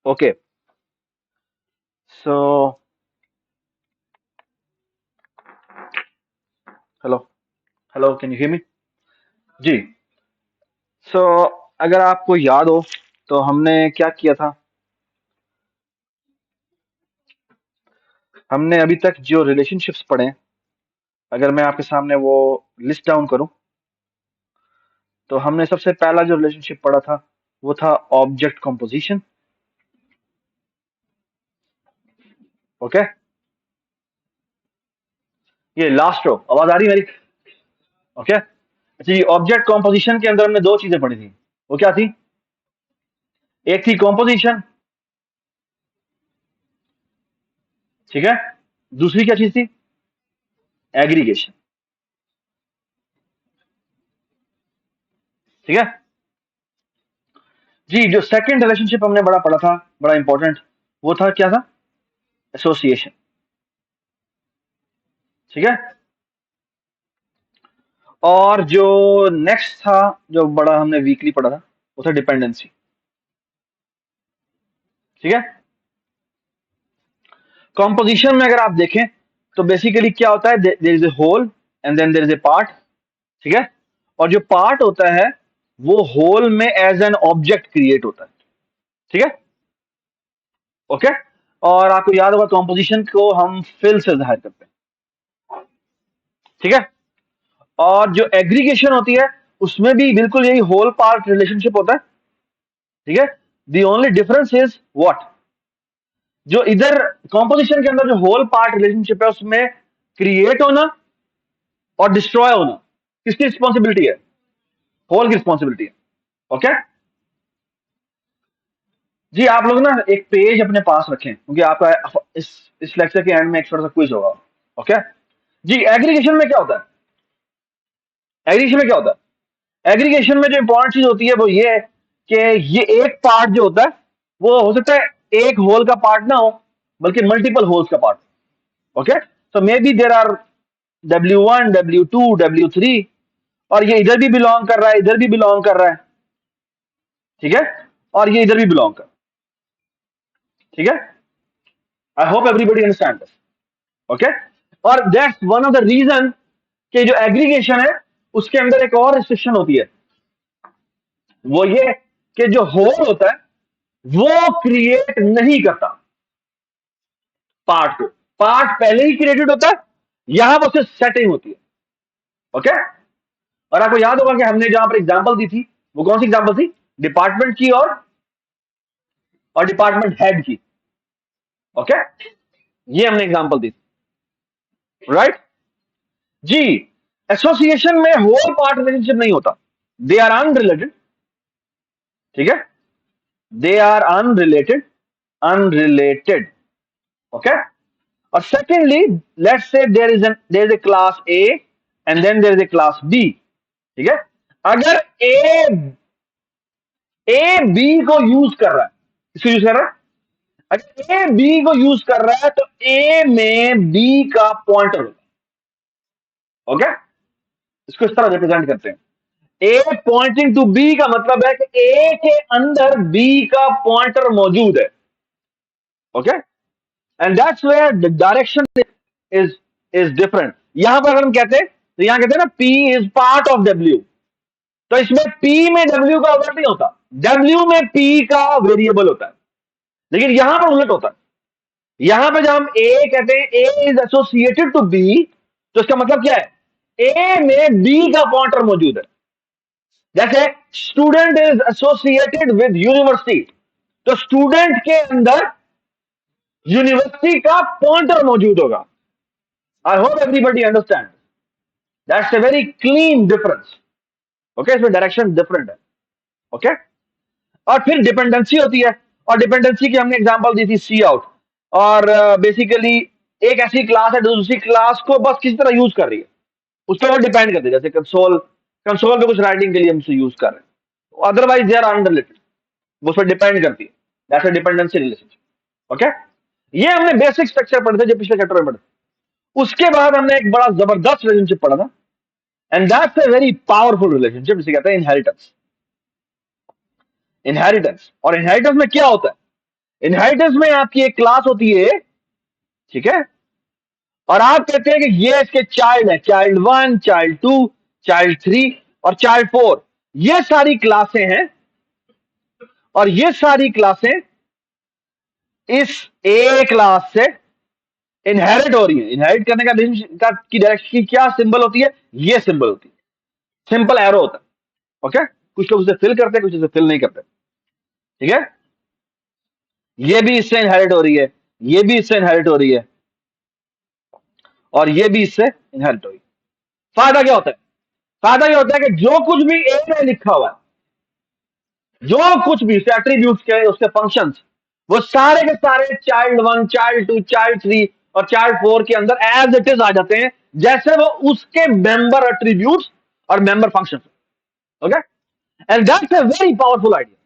Okay, so hello, hello, can you hear me? Ji, so अगर आपको याद हो तो हमने क्या किया था? हमने अभी तक जो रिलेशनशिप्स पढ़े हैं, अगर मैं आपके सामने वो लिस्ट डाउन करूं, तो हमने सबसे पहला जो रिलेशनशिप पढ़ा था, वो था ऑब्जेक्ट कंपोजिशन. ओके, ये लास्ट रो आवाज आ रही है मेरी? ओके, अच्छा, ये ऑब्जेक्ट कंपोजिशन के अंदर हमने दो चीजें पढ़ी थी. वो क्या थी? एक थी कंपोजिशन, ठीक है. दूसरी क्या चीज थी? एग्रीगेशन. ठीक है जी. जो सेकंड रिलेशनशिप हमने बड़ा पढ़ा था, बड़ा इंपॉर्टेंट, वो था क्या था? एसोसिएशन. ठीक है. और जो नेक्स्ट था, जो बड़ा हमने वीकली पढ़ा था, वो था डिपेंडेंसी. ठीक है. कॉम्पोजिशन में अगर आप देखें तो बेसिकली क्या होता है, there is a hole and then there is a part. ठीक है. और जो पार्ट होता है वो होल में एज एन ऑब्जेक्ट क्रिएट होता है. ठीक है. ओके. और आपको याद होगा कॉम्पोजिशन को हम फिल से जाहिर करते हैं. ठीक है. और जो एग्रीगेशन होती है उसमें भी बिल्कुल यही होल पार्ट रिलेशनशिप होता है. ठीक है. The only difference is what, जो इधर कॉम्पोजिशन के अंदर जो होल पार्ट रिलेशनशिप है उसमें क्रिएट होना और डिस्ट्रॉय होना किसकी रिस्पॉन्सिबिलिटी है? होल की रिस्पॉन्सिबिलिटी है. ओके. जी, आप लोग ना एक पेज अपने पास रखें क्योंकि आपका इस लेक्चर के एंड में एक छोटा सा क्विज होगा. ओके. जी, एग्रीगेशन में क्या होता है? एग्रीगेशन में क्या होता है? एग्रीगेशन में जो इंपॉर्टेंट चीज होती है वो ये है कि ये एक पार्ट जो होता है वो हो सकता है एक होल का पार्ट ना हो, बल्कि मल्टीपल होल्स का part. Okay. So maybe there are W1, W2, W3, और ये इधर भी बिलोंग कर रहा है, इधर भी बिलोंग कर रहा है. ठीक है. और ये इधर भी बिलोंग कर. ठीक है. I hope everybody understand this. Okay. और that's one of the reason कि जो एग्रीगेशन है उसके अंदर एक और रिस्ट्रिक्शन होती है. वो ये कि जो होल होता है वो क्रिएट नहीं करता पार्ट को. पार्ट पहले ही क्रिएटेड होता है, यहां पर सिर्फ सेटिंग होती है. ओके. और आपको याद होगा कि हमने जहां पर एग्जांपल दी थी वो कौन सी एग्जांपल थी? डिपार्टमेंट की और डिपार्टमेंट हेड की. ओके. ये हमने एग्जांपल दी थी. राइट. जी. एसोसिएशन में होल पार्ट रिलेशनशिप नहीं होता. They are unrelated. ठीक है. They are unrelated. Unrelated. Okay. और secondly, let's say there is a class A and then there is a class B. ठीक है. अगर ए बी को यूज कर रहा है, किसको यूज कर रहा है? अगर ए बी को यूज कर रहा है तो ए में बी का पॉइंटर होगा. ओके. इसको इस तरह रिप्रेजेंट करते हैं. ए पॉइंटिंग टू बी का मतलब है कि ए के अंदर बी का पॉइंटर मौजूद है. Okay. And that's where the direction is is different. यहां पर अगर हम कहते हैं तो यहां कहते हैं ना P is part of W, तो इसमें पी में डब्ल्यू का ओवर नहीं होता, डब्ल्यू में पी का वेरिएबल होता है. लेकिन यहां पर उलट होता है. यहां पे जब हम ए कहते हैं ए इज एसोसिएटेड टू बी, तो इसका मतलब क्या है? ए में बी का पॉइंटर मौजूद है. जैसे student is associated with university, तो स्टूडेंट के अंदर यूनिवर्सिटी का पॉइंटर मौजूद होगा. आई hope everybody understand. That's a very clean difference. Okay. इसमें डायरेक्शन डिफरेंट है. ओके. और फिर डिपेंडेंसी होती है. और डिपेंडेंसी की हमने एग्जांपल दी थी सी आउट. और बेसिकली एक ऐसी क्लास है जो दूसरी क्लास को बस किसी तरह यूज कर रही है, उस पर वो डिपेंड करती है. जैसे कंसोल, कंसोल पे कुछ राइटिंग के लिए हम उसे यूज कर रहे हैं, अदरवाइज दे आर अनरिलेटेड. वो उस पर डिपेंड करती है. That's a dependency relationship. Okay. ये हमने बेसिक स्ट्रक्चर पढ़े थे जो पिछले चैप्टर में पढ़े थे. उसके बाद हमने एक बड़ा जबरदस्त रिलेशनशिप पढ़ा था, and that's a very powerful relationship जिसे कहते हैं इनहेरिटेंस. इनहेरिटेंस. और इनहेरिटेंस में क्या होता है? इनहेरिटेंस में आपकी एक क्लास होती है, ठीक है, और आप कहते हैं कि ये इसके चाइल्ड है, चाइल्ड 1, चाइल्ड 2, चाइल्ड 3 और चाइल्ड 4। ये सारी क्लासें हैं और ये सारी क्लासें इस ए क्लास से इनहेरिट हो रही है। इनहेरिट करने की डायरेक्शन की क्या सिंबल होती है? ये सिंबल होती है, सिंपल एरो होता है। ओके, कुछ लोग उसे फिल करते हैं, कुछ उसे फिल नहीं करते, ठीक है। ये भी इससे इनहेरिट हो रही है, ये भी इससे इनहेरिट हो रही है और ये भी इससे इनहेरिट हो रही है। फायदा क्या होता है? फायदा ये होता है कि जो कुछ भी ए में लिखा हुआ है, जो कुछ भी उसके एट्रीब्यूट्स के, उसके फंक्शंस, वो सारे के सारे चाइल्ड 1, चाइल्ड 2, चाइल्ड 3 और चाइल्ड 4 के अंदर एज इट इज आ जाते हैं, जैसे वो उसके मेंबर एट्रीब्यूट्स और member functions. Okay, and that's a very powerful idea,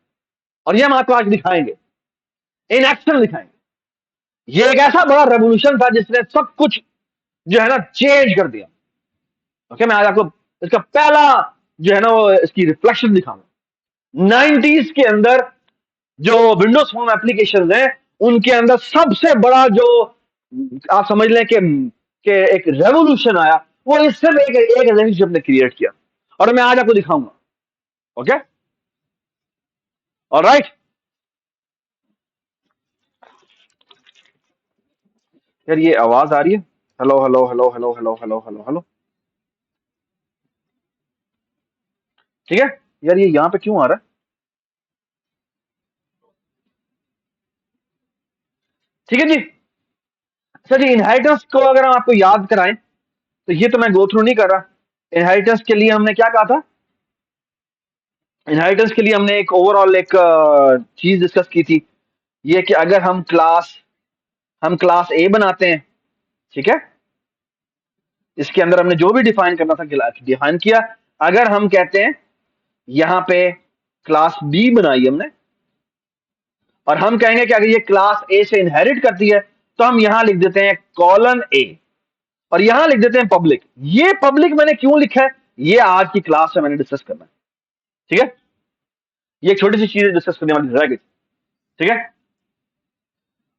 और ये हम आपको आज दिखाएंगे, इन एक्शन दिखाएंगे। ये एक ऐसा बड़ा रेवोल्यूशन था जिसने सब कुछ जो है ना चेंज कर दिया। ओके, मैं आज आपको इसका पहला जो है ना वो इसकी रिफ्लेक्शन दिखाऊंगा। 90s के अंदर जो विंडोज फोन एप्लीकेशन है, उनके अंदर सबसे बड़ा जो आप समझ लें कि एक रेवोल्यूशन आया, वो इस सिर्फ एक रिलेशनशिप ने क्रिएट किया, और मैं आज आपको दिखाऊंगा। Okay, alright. यार ये आवाज आ रही है? Hello hello hello hello hello hello hello hello, ठीक है। यार ये यहाँ पे क्यों आ रहा है? ठीक है जी। सर जी, इनहेरिटेंस को अगर हम आपको याद कराएं, तो ये तो मैं गो थ्रू नहीं कर रहा। इनहेरिटेंस के लिए हमने क्या कहा था? इनहेरिटेंस के लिए हमने एक ओवरऑल एक चीज डिस्कस की थी, ये कि अगर हम क्लास ए बनाते हैं, ठीक है, इसके अंदर हमने जो भी डिफाइन करना था डिफाइन किया। अगर हम कहते हैं यहां पे क्लास बी बनाई हमने, और हम कहेंगे कि अगर ये क्लास ए से इनहेरिट करती है, तो हम यहां लिख देते हैं कॉलन ए, और यहां लिख देते हैं पब्लिक। ये पब्लिक मैंने क्यों लिखा है, ये आज की क्लास में मैंने डिस्कस करना है, ठीक है। ये एक छोटी सी चीज डिस्कस करने वाली रह गई, ठीक है।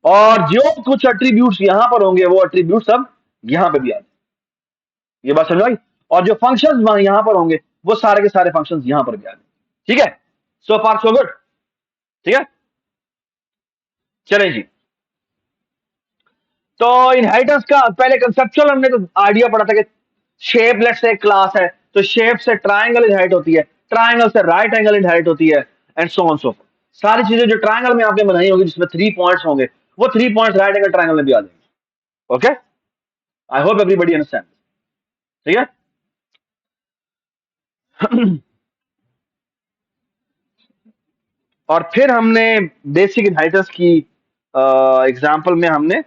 और जो कुछ एट्रीब्यूट्स यहां पर होंगे, वो एट्रीब्यूट सब यहां पे भी आ जाए। ये बात समझ आई? और जो फंक्शंस यहां पर होंगे, वो सारे के सारे फंक्शंस यहां पर भी आ जाए, ठीक है। सो फार सो गुड, ठीक है। चलें जी। तो इनहेरिटेंस का पहले कंसेप्चुअल हमने तो आइडिया पढ़ा था कि शेप लेट से क्लास है, तो शेप से ट्राइंगल इनहेरिट होती है, ट्राइंगल से राइट एंगल इनहेरिट होती है, and so on so fourth. सारी चीजें जो ट्राइंगल में आपने बनाई होगी, जिसमें 3 पॉइंट्स होंगे, वो 3 पॉइंट्स राइट एंगल ट्राइंगल में भी आ जाएंगे। ओके, आई होप एवरीबडी अंडरस्टैंड, ठीक है। और फिर हमने बेसिक इनहेरिटेंस की एग्जांपल में हमने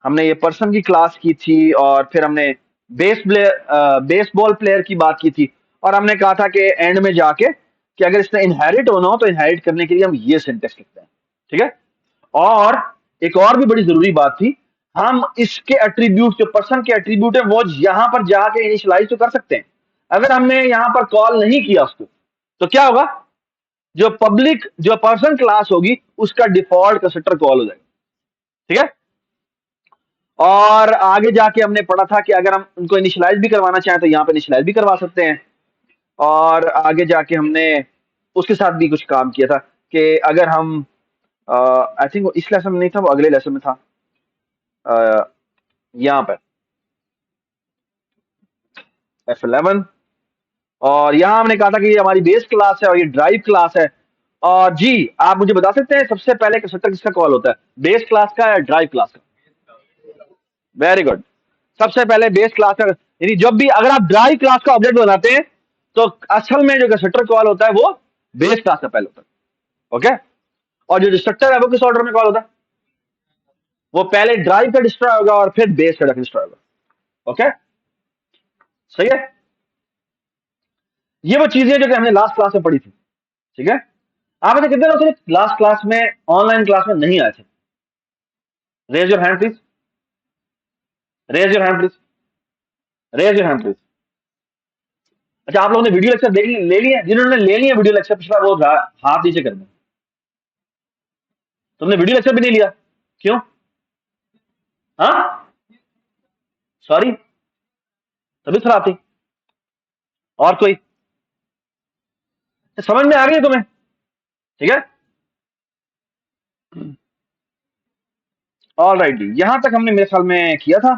हमने ये पर्सन की क्लास की थी, और फिर हमने बेसबॉल प्लेयर की बात की थी, और हमने कहा था कि एंड में जाके कि अगर इसने इनहेरिट होना हो, तो इनहेरिट करने के लिए हम ये सिंटेक्स लिखते हैं, ठीक है। और एक और भी बड़ी जरूरी बात थी, हम इसके एट्रीब्यूट, जो पर्सन के एट्रीब्यूट है, वो यहां पर जाके इनिशियलाइज तो कर सकते हैं। अगर हमने यहां पर कॉल नहीं किया उसको, तो क्या होगा? जो पब्लिक, जो पर्सन क्लास होगी, उसका डिफॉल्ट कंस्ट्रक्टर कॉल हो जाएगा, ठीक है। और आगे जाके हमने पढ़ा था कि अगर हम उनको इनिशियलाइज भी करवाना चाहें, तो यहाँ पे इनिशियलाइज भी करवा सकते हैं। और आगे जाके हमने उसके साथ भी कुछ काम किया था कि अगर हम, आई थिंक वो इस लेसन में नहीं था, वो अगले लेसन में था, यहाँ पर F11। और यहाँ हमने कहा था कि ये हमारी बेस क्लास है और ये ड्राइव क्लास है। और जी, आप मुझे बता सकते हैं सबसे पहले कंस्ट्रक्टर किसका कॉल होता है, बेस क्लास का या ड्राइव क्लास का? Very good. सबसे पहले बेस क्लास का, यानी जब भी अगर आप ड्राइव क्लास का ऑब्जेक्ट बनाते हैं, तो असल में जो कंस्ट्रक्टर कॉल होता है वो बेस क्लास का पहले होता है। ओके, और जो डिस्ट्रक्टर है वो किस ऑर्डर में कॉल होता है? वो पहले ड्राइव का डिस्ट्रॉय होगा और फिर बेस का डिस्ट्रॉय होगा। ओके, सही है। ये वो चीजें जो कि हमने लास्ट क्लास में पढ़ी थी, ठीक है। आप ऐसे कितने लोग लास्ट क्लास में, ऑनलाइन क्लास में नहीं आए थे? Raise your hand please, raise your hand please, raise your hand please. अच्छा, आप लोगों ने वीडियो लेक्चर ले लिए? जिन्होंने ले लिए वीडियो लेक्चर पिछला, वो हाथ नीचे कर दें। तुमने वीडियो लेक्चर भी नहीं लिया, क्यों? हाँ, सॉरी, तभी खराब थी। और कोई समझ में आ रही है तुम्हें? ठीक है, ऑल राइट, यहां तक हमने मेरे ख्याल में किया था।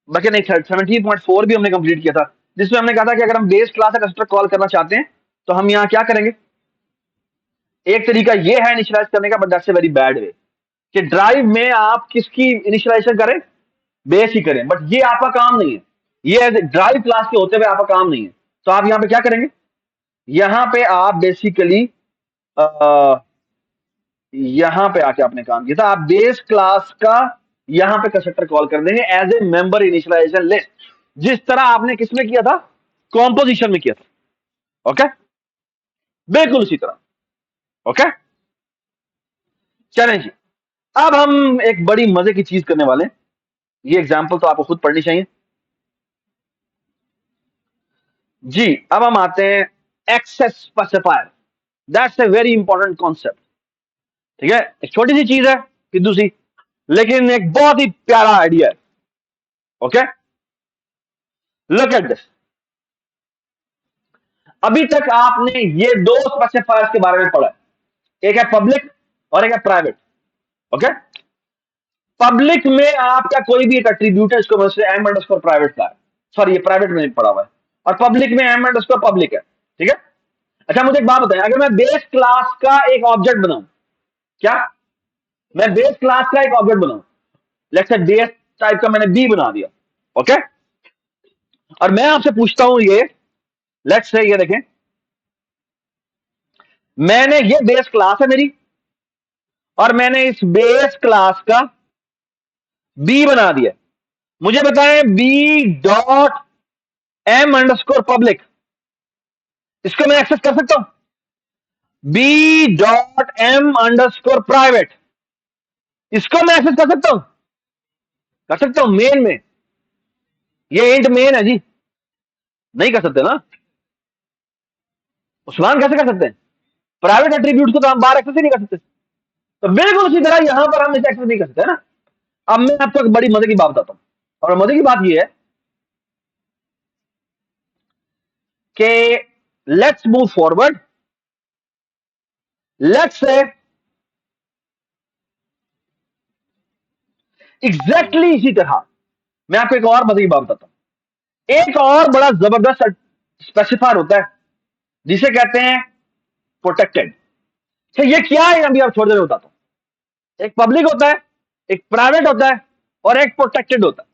बाकी नहीं, 17.4 भी हमने कंप्लीट किया था, जिसमें हमने कहा था कि अगर हम बेस क्लास का कंस्ट्रक्ट कॉल करना चाहते हैं तो हम यहाँ क्या करेंगे। एक तरीका ये है इनिशियलाइज करने का, but that's a very bad way, कि ड्राइव में आप किसकी इनिशियलाइजेशन करें, बेस ही करें, बट ये आपका काम नहीं है, ये एज ड्राइव क्लास के होते हुए आपका काम नहीं है। तो आप यहाँ पे क्या करेंगे, यहाँ पे आप बेसिकली यहाँ पे आके आपने काम किया था, आप बेस क्लास का यहाँ पे कंस्ट्रक्टर कॉल कर देंगे as a member initialization list, जिस तरह आपने किसमें किया था, कॉम्पोजिशन में किया था। ओके, बिल्कुल उसी तरह। ओके, चलें जी, अब हम एक बड़ी मजे की चीज करने वाले हैं। ये एग्जाम्पल तो आपको खुद पढ़नी चाहिए जी। अब हम आते हैं access specifier, that's a very important concept. ठीक है, एक छोटी सी चीज है, सिद्धू सी, लेकिन एक बहुत ही प्यारा आइडिया है। Okay, look at this. अभी तक आपने ये दो स्पेसिफायर्स के बारे में पढ़ा है, एक है पब्लिक और एक है प्राइवेट। ओके, पब्लिक में आपका कोई भी एक एट्रीब्यूट है, इसको मैं एम अंडरस्कोर प्राइवेट का है, सॉरी ये प्राइवेट में नहीं पढ़ा हुआ है, और पब्लिक में एम अंडरस्कोर पब्लिक है। ठीक है, अच्छा मुझे एक बात बताएं, अगर मैं बेस क्लास का एक ऑब्जेक्ट बनाऊं, क्या मैं बेस क्लास का एक ऑब्जेक्ट बनाऊं, लेट्स से बेस टाइप का मैंने बी बना दिया। ओके, और मैं आपसे पूछता हूं, ये लेट्स से ये देखें, मैंने ये बेस क्लास है मेरी, और मैंने इस बेस क्लास का बी बना दिया। मुझे बताएं B dot M underscore public, इसको मैं एक्सेस कर सकता हूं? B dot M underscore private, इसको मैं एक्सेस कर सकता हूं? कर सकता हूं, मेन में, ये इंट मेन है जी, नहीं कर सकते ना उस्मान, कैसे कर सकते हैं? प्राइवेट एट्रीब्यूट को तो हम बाहर एक्सेस ही नहीं कर सकते, तो बिल्कुल उसी तरह यहां पर हम इसे एक्सेस नहीं कर सकते ना। अब मैं आपको एक बड़ी मजे की बात बताता हूं, और मजे की बात यह है कि let's move forward, let's say exactly इसी तरह मैं आपको एक और मजे की बात बताता हूं। एक और बड़ा जबरदस्त स्पेसिफायर होता है जिसे कहते हैं प्रोटेक्टेड। तो ये क्या है, अभी आप थोड़ी देर में बताता हूं। एक पब्लिक होता है, एक प्राइवेट होता है, और एक प्रोटेक्टेड होता है।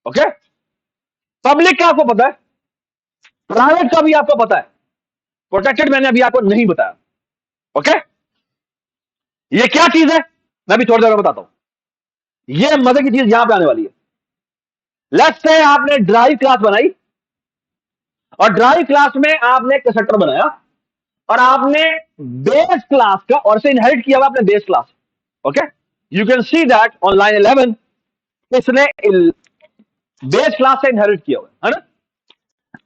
ओके, पब्लिक का आपको पता है, प्राइवेट का भी आपको पता है, प्रोटेक्टेड मैंने अभी आपको नहीं बताया। ओके, ये क्या चीज है मैं अभी थोड़ी देर में बताता हूं। ये मजे की चीज यहां पे आने वाली है। लेट्स से आपने ड्राइव क्लास बनाई, और ड्राइव क्लास में आपने कंस्ट्रक्टर बनाया, और आपने बेस क्लास का और से इनहेरिट किया हुआ आपने base class. Okay, you can see that on line 11 इसने बेस क्लास से इनहेरिट किया हुआ है ना।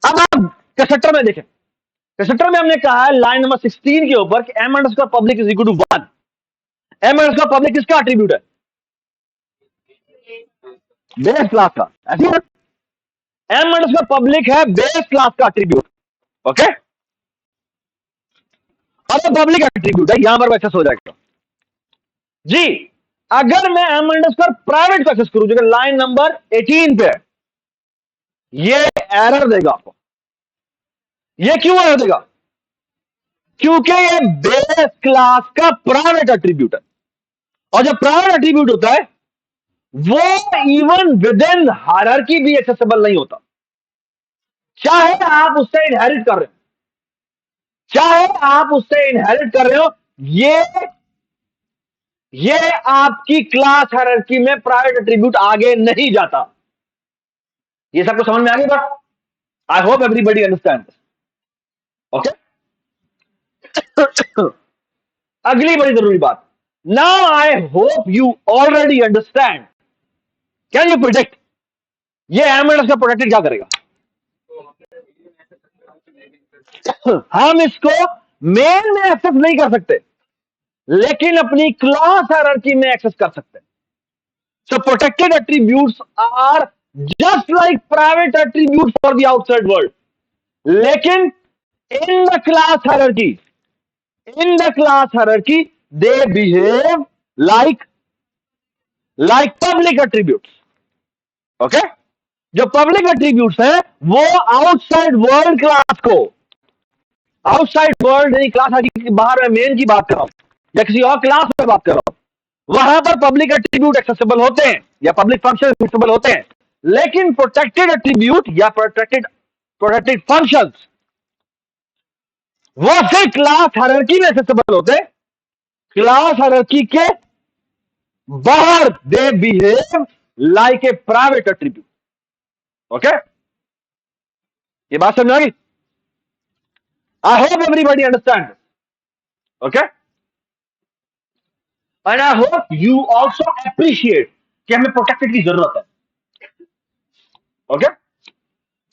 अब आप कंस्ट्रक्टर में देखें, कंस्ट्रक्टर में हमने कहा है लाइन नंबर 16 के ऊपर कि M underscore public is equal to 1। M underscore public किसका एट्रीब्यूट है? बेस क्लास का, ऐसी है। एम अंडरस्कोर पब्लिक है बेस क्लास का एट्रीब्यूट। ओके, और पब्लिक एट्रीब्यूट है, यहां पर एक्सेस हो जाएगा जी। अगर मैं एम अंडरस्कोर प्राइवेट को एक्सेस करूं, जो लाइन नंबर 18 पे है, ये एरर देगा आपको। ये क्यों एरर देगा? क्योंकि ये बेस क्लास का प्राइवेट एट्रीब्यूट है, और जब प्राइवेट एट्रीब्यूट होता है वो इवन विद इन हायरार्की भी एक्सेसिबल नहीं होता, चाहे आप उससे इनहेरिट कर रहे हो, चाहे आप उससे इनहेरिट कर रहे हो, ये आपकी क्लास हायरार्की में प्राइवेट एट्रीब्यूट आगे नहीं जाता। ये सबको समझ में आ गई बात? आई होप एवरीबडी अंडरस्टैंड। ओके, अगली बड़ी जरूरी बात, now I hope you already understand, can you protect, ये एमएलएस का प्रोटेक्टेड क्या करेगा? हम इसको मेन में एक्सेस नहीं कर सकते, लेकिन अपनी क्लास हायरार्की में एक्सेस कर सकते हैं. So protected attributes are just like private attributes for the outside world. लेकिन in the class hierarchy, they behave like public attributes. Okay? जो पब्लिक एट्रीब्यूट्स हैं वो आउटसाइड वर्ल्ड क्लास को, आउटसाइड वर्ल्ड यानी क्लास के बाहर में मेन की बात कर रहा हूं या किसी और क्लास में बात कर रहा हूं, वहां पर पब्लिक एट्रीब्यूट एक्सेसिबल होते हैं या पब्लिक फंक्शन एक्सेसिबल होते हैं. लेकिन प्रोटेक्टेड एट्रीब्यूट या प्रोटेक्टेड फंक्शंस वो सिर्फ क्लास हायरार्की में एक्सेसिबल होते हैं. क्लास हायरार्की के बाहर they behave like a private attribute. Okay, ये बात समझ आ गई? I hope everybody understand. Okay, and I hope you also appreciate कि हमें प्रोटेक्टेड की जरूरत है. ओके,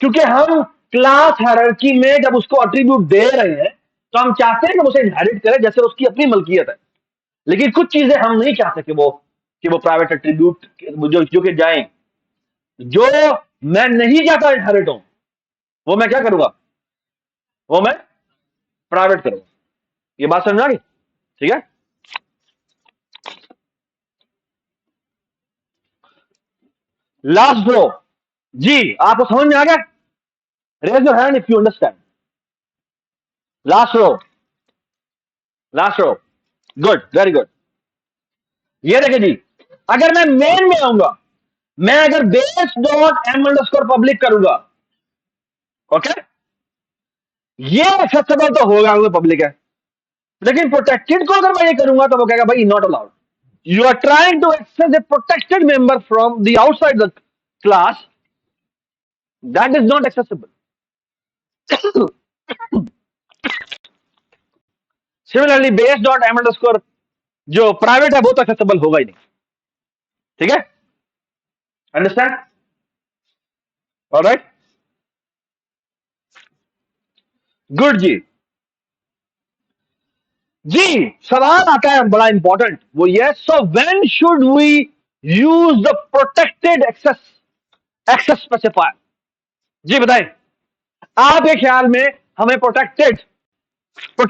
क्योंकि हम क्लास हायरार्की में जब उसको एट्रीब्यूट दे रहे हैं तो हम चाहते हैं कि उसे इनहेरिट करे जैसे उसकी अपनी मलकियत है. लेकिन कुछ चीजें हम नहीं चाहते कि वो प्राइवेट एट्रीब्यूट जो कि जाएं. जो मैं नहीं चाहता इनहेरिट हो वो मैं क्या करूंगा, वो मैं प्राइवेट करूंगा. ये बात समझ आ गई? ठीक है. लास्ट फ्लो जी, आपको समझ में आ गया? Raise your hand if you understand. Last row, good, very good. ये देखिए जी, अगर मैं मेन में आऊंगा, मैं अगर base dot M underscore public करूंगा, ओके, ये एक्सेसिबल तो होगा क्योंकि पब्लिक है. लेकिन प्रोटेक्टेड को अगर मैं ये करूंगा तो वो कहेगा भाई not allowed. You are trying to access a protected member from the outside the class, that is not accessible. Similarly base dot M underscore जो प्राइवेट है वो तो एक्सेसिबल होगा ही नहीं. ठीक है, अंडरस्टैंड? ऑलराइट, गुड जी. जी, सवाल आता है बड़ा इंपॉर्टेंट, वो ये, so when should we use the protected access specifier. जी बताएं, आपके ख्याल में हमें प्रोटेक्टेड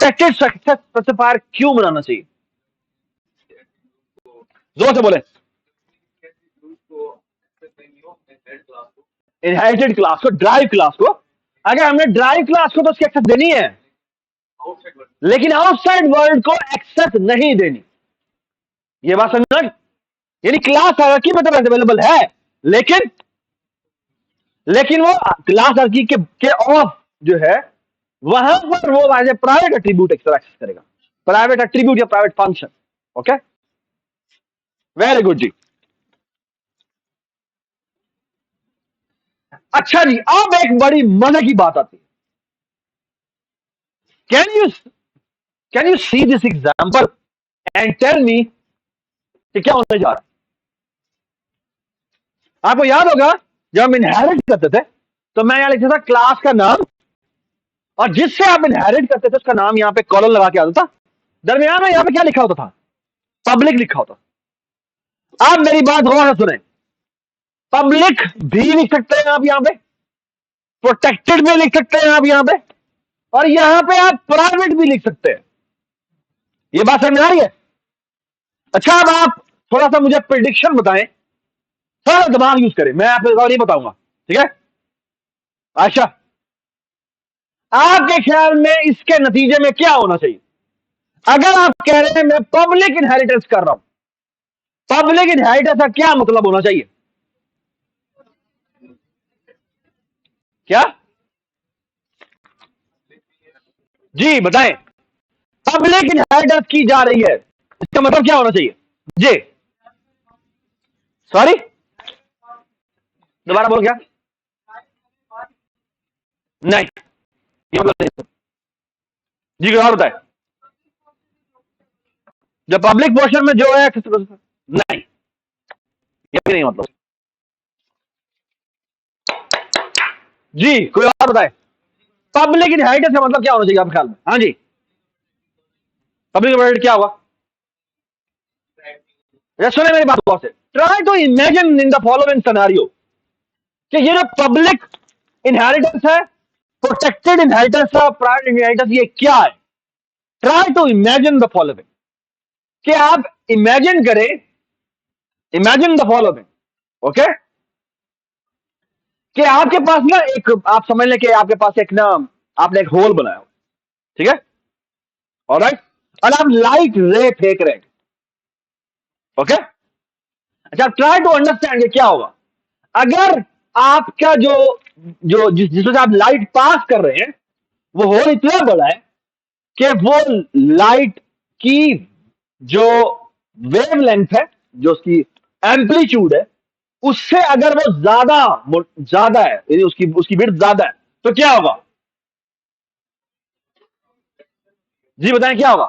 एक्सेस स्पेसिफायर क्यों बनाना चाहिए? जोर से बोले. इनहेरिटेड क्लास को, ड्राइव क्लास को, अगर हमने ड्राइव क्लास को तो उसकी एक्सेस देनी है, लेकिन आउटसाइड वर्ल्ड को एक्सेस नहीं देनी. ये बात समझना? यानी क्लास हायरार्की में तो अवेलेबल है, लेकिन वो क्लास हायरार्की के ऑफ जो है वहां पर वो as a private attribute access करेगा, प्राइवेट एट्रीब्यूट या private function. Okay, very good जी. अच्छा जी, अब एक बड़ी मजे की बात आती है. Can you see this example and tell me कि क्या होने जा रहा है? आपको याद होगा जब हम इनहेरिट करते थे तो मैं यहां लिखता था क्लास का नाम, और जिससे आप इनहेरिट करते थे उसका नाम यहां पे कॉलम लगा के आता था. दरमियान में यहां पे क्या लिखा होता था? पब्लिक लिखा होता. आप मेरी बात गौर से सुने, पब्लिक भी लिख सकते हैं आप यहां पे, प्रोटेक्टेड भी लिख सकते हैं आप यहां पे, और यहां पे आप प्राइवेट भी लिख सकते हैं. ये बात समझ आ रही है? अच्छा, अब आप थोड़ा सा मुझे प्रिडिक्शन बताएं, थोड़ा दिमाग यूज करें, मैं आपको और ये बताऊंगा. ठीक है आयशा, आपके ख्याल में इसके नतीजे में क्या होना चाहिए? अगर आप कह रहे हैं मैं पब्लिक इनहेरिटेंस कर रहा हूं, पब्लिक इनहेरिटेंस का क्या मतलब होना चाहिए? क्या जी बताएं. पब्लिक इनहेरिटेंस की जा रही है, इसका मतलब क्या होना चाहिए? जी, सॉरी, दोबारा बोल. क्या? नहीं, ये मतलब नहीं. जी और बताए, जो पब्लिक पोर्शन में जो है नहीं, ये नहीं मतलब. जी कोई और बताए, पब्लिक इनहेरिटेंस का मतलब क्या होना चाहिए आपके ख्याल में? हाँ जी, पब्लिक इनहेरिटेंस क्या होगा? सुने मेरी बात बहुत से, try to imagine in the following scenario कि ये जो पब्लिक इनहेरिटेंस है, प्रोटेक्टेड इनहेरिटेंस है, प्राइवेट इनहेरिटेंस, ये क्या है? Try to imagine the following, कि आप इमेजिन करें, इमेजिन द फॉलोइंग, ओके, कि आपके पास ना एक, आप समझ लें कि आपके पास एक ना, आपने एक होल बनाया, ठीक है, ऑलराइट, और आप लाइट रे फेंक रहे हैं, ओके। अच्छा, ट्राई टू अंडरस्टैंड क्या होगा अगर आपका जो जो जिसमें से आप लाइट पास कर रहे हैं, वो होल इतना बड़ा है कि वो लाइट की जो वेवलेंथ है, जो उसकी एम्पलीट्यूड है, उससे अगर वो ज्यादा ज्यादा है, यानी उसकी उसकी विड्थ ज्यादा है, तो क्या होगा? जी बताएं क्या होगा?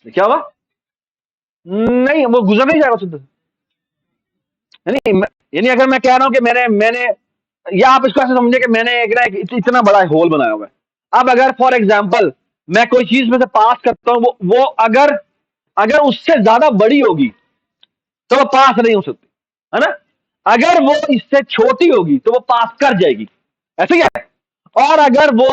क्या होगा? नहीं, वो गुजर नहीं जाएगा शुद्ध। यानी यानी अगर मैं कह रहा हूं कि मैंने मैंने या आप इसको ऐसे समझे कि मैंने एक ना एक इतना बड़ा होल बनाया हुआ है। अब अगर फॉर एग्जांपल मैं कोई चीज में से पास करता हूं, वो अगर अगर उससे ज्यादा बड़ी होगी तो वो पास नहीं हो सकती, है ना? अगर वो इससे छोटी होगी तो वो पास कर जाएगी, ऐसे क्या है? और अगर वो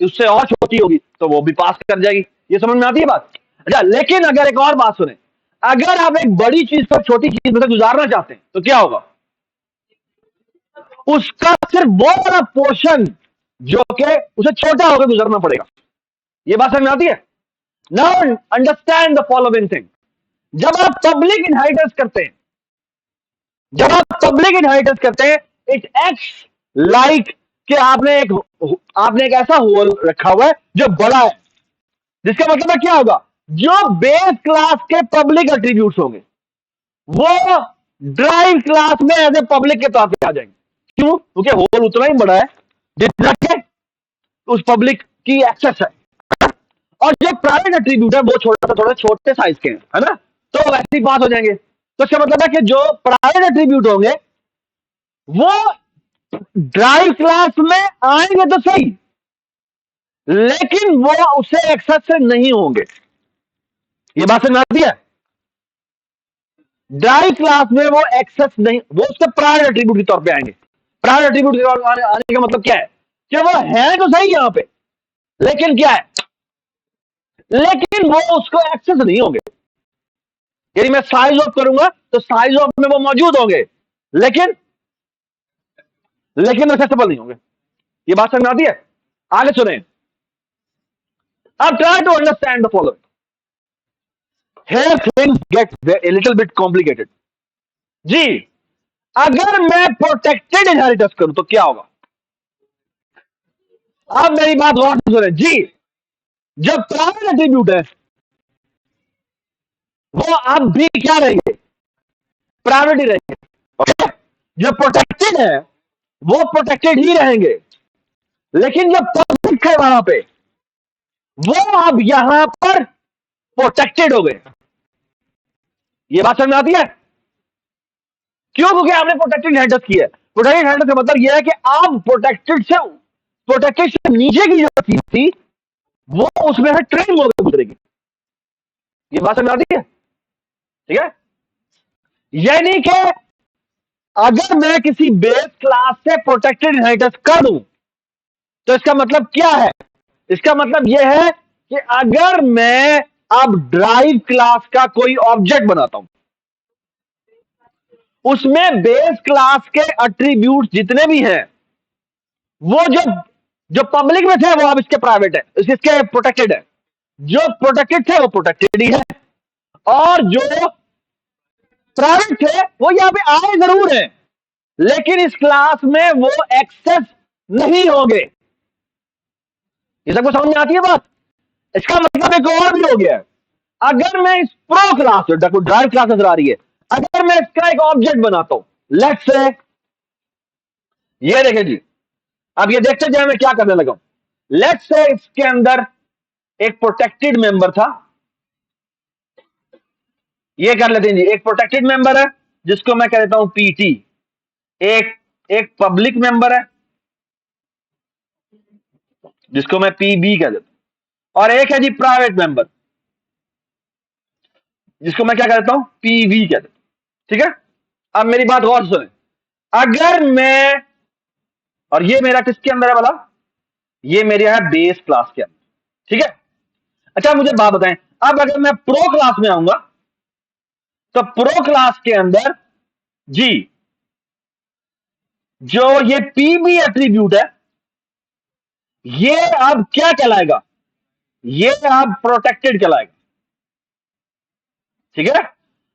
उससे और छोटी होगी तो वो भी पास कर जाएगी। ये समझ में आती है बात? अच्छा, लेकिन अगर एक और बात सुने, अगर आप एक बड़ी चीज पर छोटी चीज में से गुजारना चाहते हैं तो क्या होगा? उसका सिर्फ वो वाला पोर्शन जो कि उसे छोटा होकर गुजरना पड़ेगा। ये बात समझ में आती है? Now understand the following thing. जब आप पब्लिक इनहेरिटेंस करते हैं, जब आप पब्लिक इनहेरिटेंस करते हैं, इट एक्ट्स लाइक कि आपने एक ऐसा होल रखा हुआ है जो बड़ा है, जिसका मतलब है क्या होगा? जो बेस क्लास के पब्लिक एट्रीब्यूट्स होंगे वो ड्राइव क्लास में एज ए पब्लिक के तौर पे आ जाएंगे। क्यों? क्योंकि होल उतना ही बड़ा है जितना के उस पब्लिक की एक्सेस है, और जो प्राइवेट एट्रीब्यूट है वो छोटा सा थोड़ा छोटे साइज के हैं, है ना? तो वैसे ही पास हो जाएंगे। तो इसका मतलब है कि जो प्राइवेट एट्रीब्यूट होंगे वो ड्राइव क्लास में आएंगे तो सही, लेकिन वो उससे एक्सेस से नहीं होंगे। ये बात समझ आती है? ड्राइव क्लास में वो एक्सेस नहीं, वो उसके प्राइवेट एट्रीब्यूट के तौर पे आएंगे। प्राइवेट एट्रीब्यूट के तौर पे आने का मतलब क्या है? कि वो है तो सही यहां पे, लेकिन क्या है? लेकिन वो उसको एक्सेस नहीं होंगे। यदि मैं साइज ऑफ करूंगा तो साइज ऑफ में वो मौजूद होंगे, लेकिन लेकिन एक्सेसिबल नहीं होंगे। ये बात समझ में आती है? आगे सुने, अब try to understand the following. Here things get a little bit complicated. जी, अगर मैं प्रोटेक्टेड इनहेरिटेंस करूं तो क्या होगा? अब मेरी बात गौर से सुने जी। जब प्राइवेट एट्रीब्यूट है वो अब भी क्या रहेंगे? प्राइवेट ही रहेंगे, ओके। जो प्रोटेक्टेड है वो प्रोटेक्टेड ही रहेंगे, लेकिन जो पब्लिक है वहां पे वो अब यहां पर प्रोटेक्टेड हो गए। ये बात समझ में आती है? क्यों? क्योंकि आपने प्रोटेक्टेड इनहेरिटेंस की है। प्रोटेक्टेड इनहेरिटेंस का मतलब यह है कि आप प्रोटेक्टेड से नीचे की जो चीज थी वो उसमें से ट्रेन होकर गुजरेगी। ये बात समझ में आती है? ठीक है, यानी कि अगर मैं किसी बेस क्लास से प्रोटेक्टेड इनहेरिटेंस कर दूं तो इसका मतलब क्या है? इसका मतलब यह है कि अगर मैं अब ड्राइव क्लास का कोई ऑब्जेक्ट बनाता हूं, उसमें बेस क्लास के एट्रीब्यूट्स जितने भी हैं वो जो जो पब्लिक में थे वो अब इसके प्राइवेट है, इसके प्रोटेक्टेड है। जो प्रोटेक्टेड थे वो प्रोटेक्टेड ही है, और जो प्राइवेट थे वो यहां पे आए जरूर है, लेकिन इस क्लास में वो एक्सेस नहीं होंगे। ये सबको समझ में आती है बात? इसका मतलब एक और भी हो गया है। अगर मैं इस प्रो क्लास ड्राइव क्लास नजर आ रही है, अगर मैं इसका एक ऑब्जेक्ट बनाता हूं, लेट्स से ये देखें जी, अब ये देखते जाए मैं क्या करने लगा हूं। लेट्स से इसके अंदर एक प्रोटेक्टेड मेंबर था, ये कर लेते हैं जी, एक प्रोटेक्टेड मेंबर है जिसको मैं कह देता हूं पीटी। एक एक पब्लिक मेंबर है जिसको मैं पीबी कह देता हूं, और एक है जी प्राइवेट मेंबर। जिसको मैं क्या कहता हूं, पीवी कहता हूं। ठीक है, अब मेरी बात गौर से सुने। अगर मैं, और ये मेरा किसके अंदर है बोला, ये मेरे है बेस क्लास के अंदर। ठीक है, अच्छा मुझे बात बताएं, अब अगर मैं प्रो क्लास में आऊंगा, तो प्रो क्लास के अंदर जी जो ये पीबी एट्रीब्यूट है, ये अब क्या कहलाएगा, ये अब प्रोटेक्टेड कहलाएगा। ठीक है,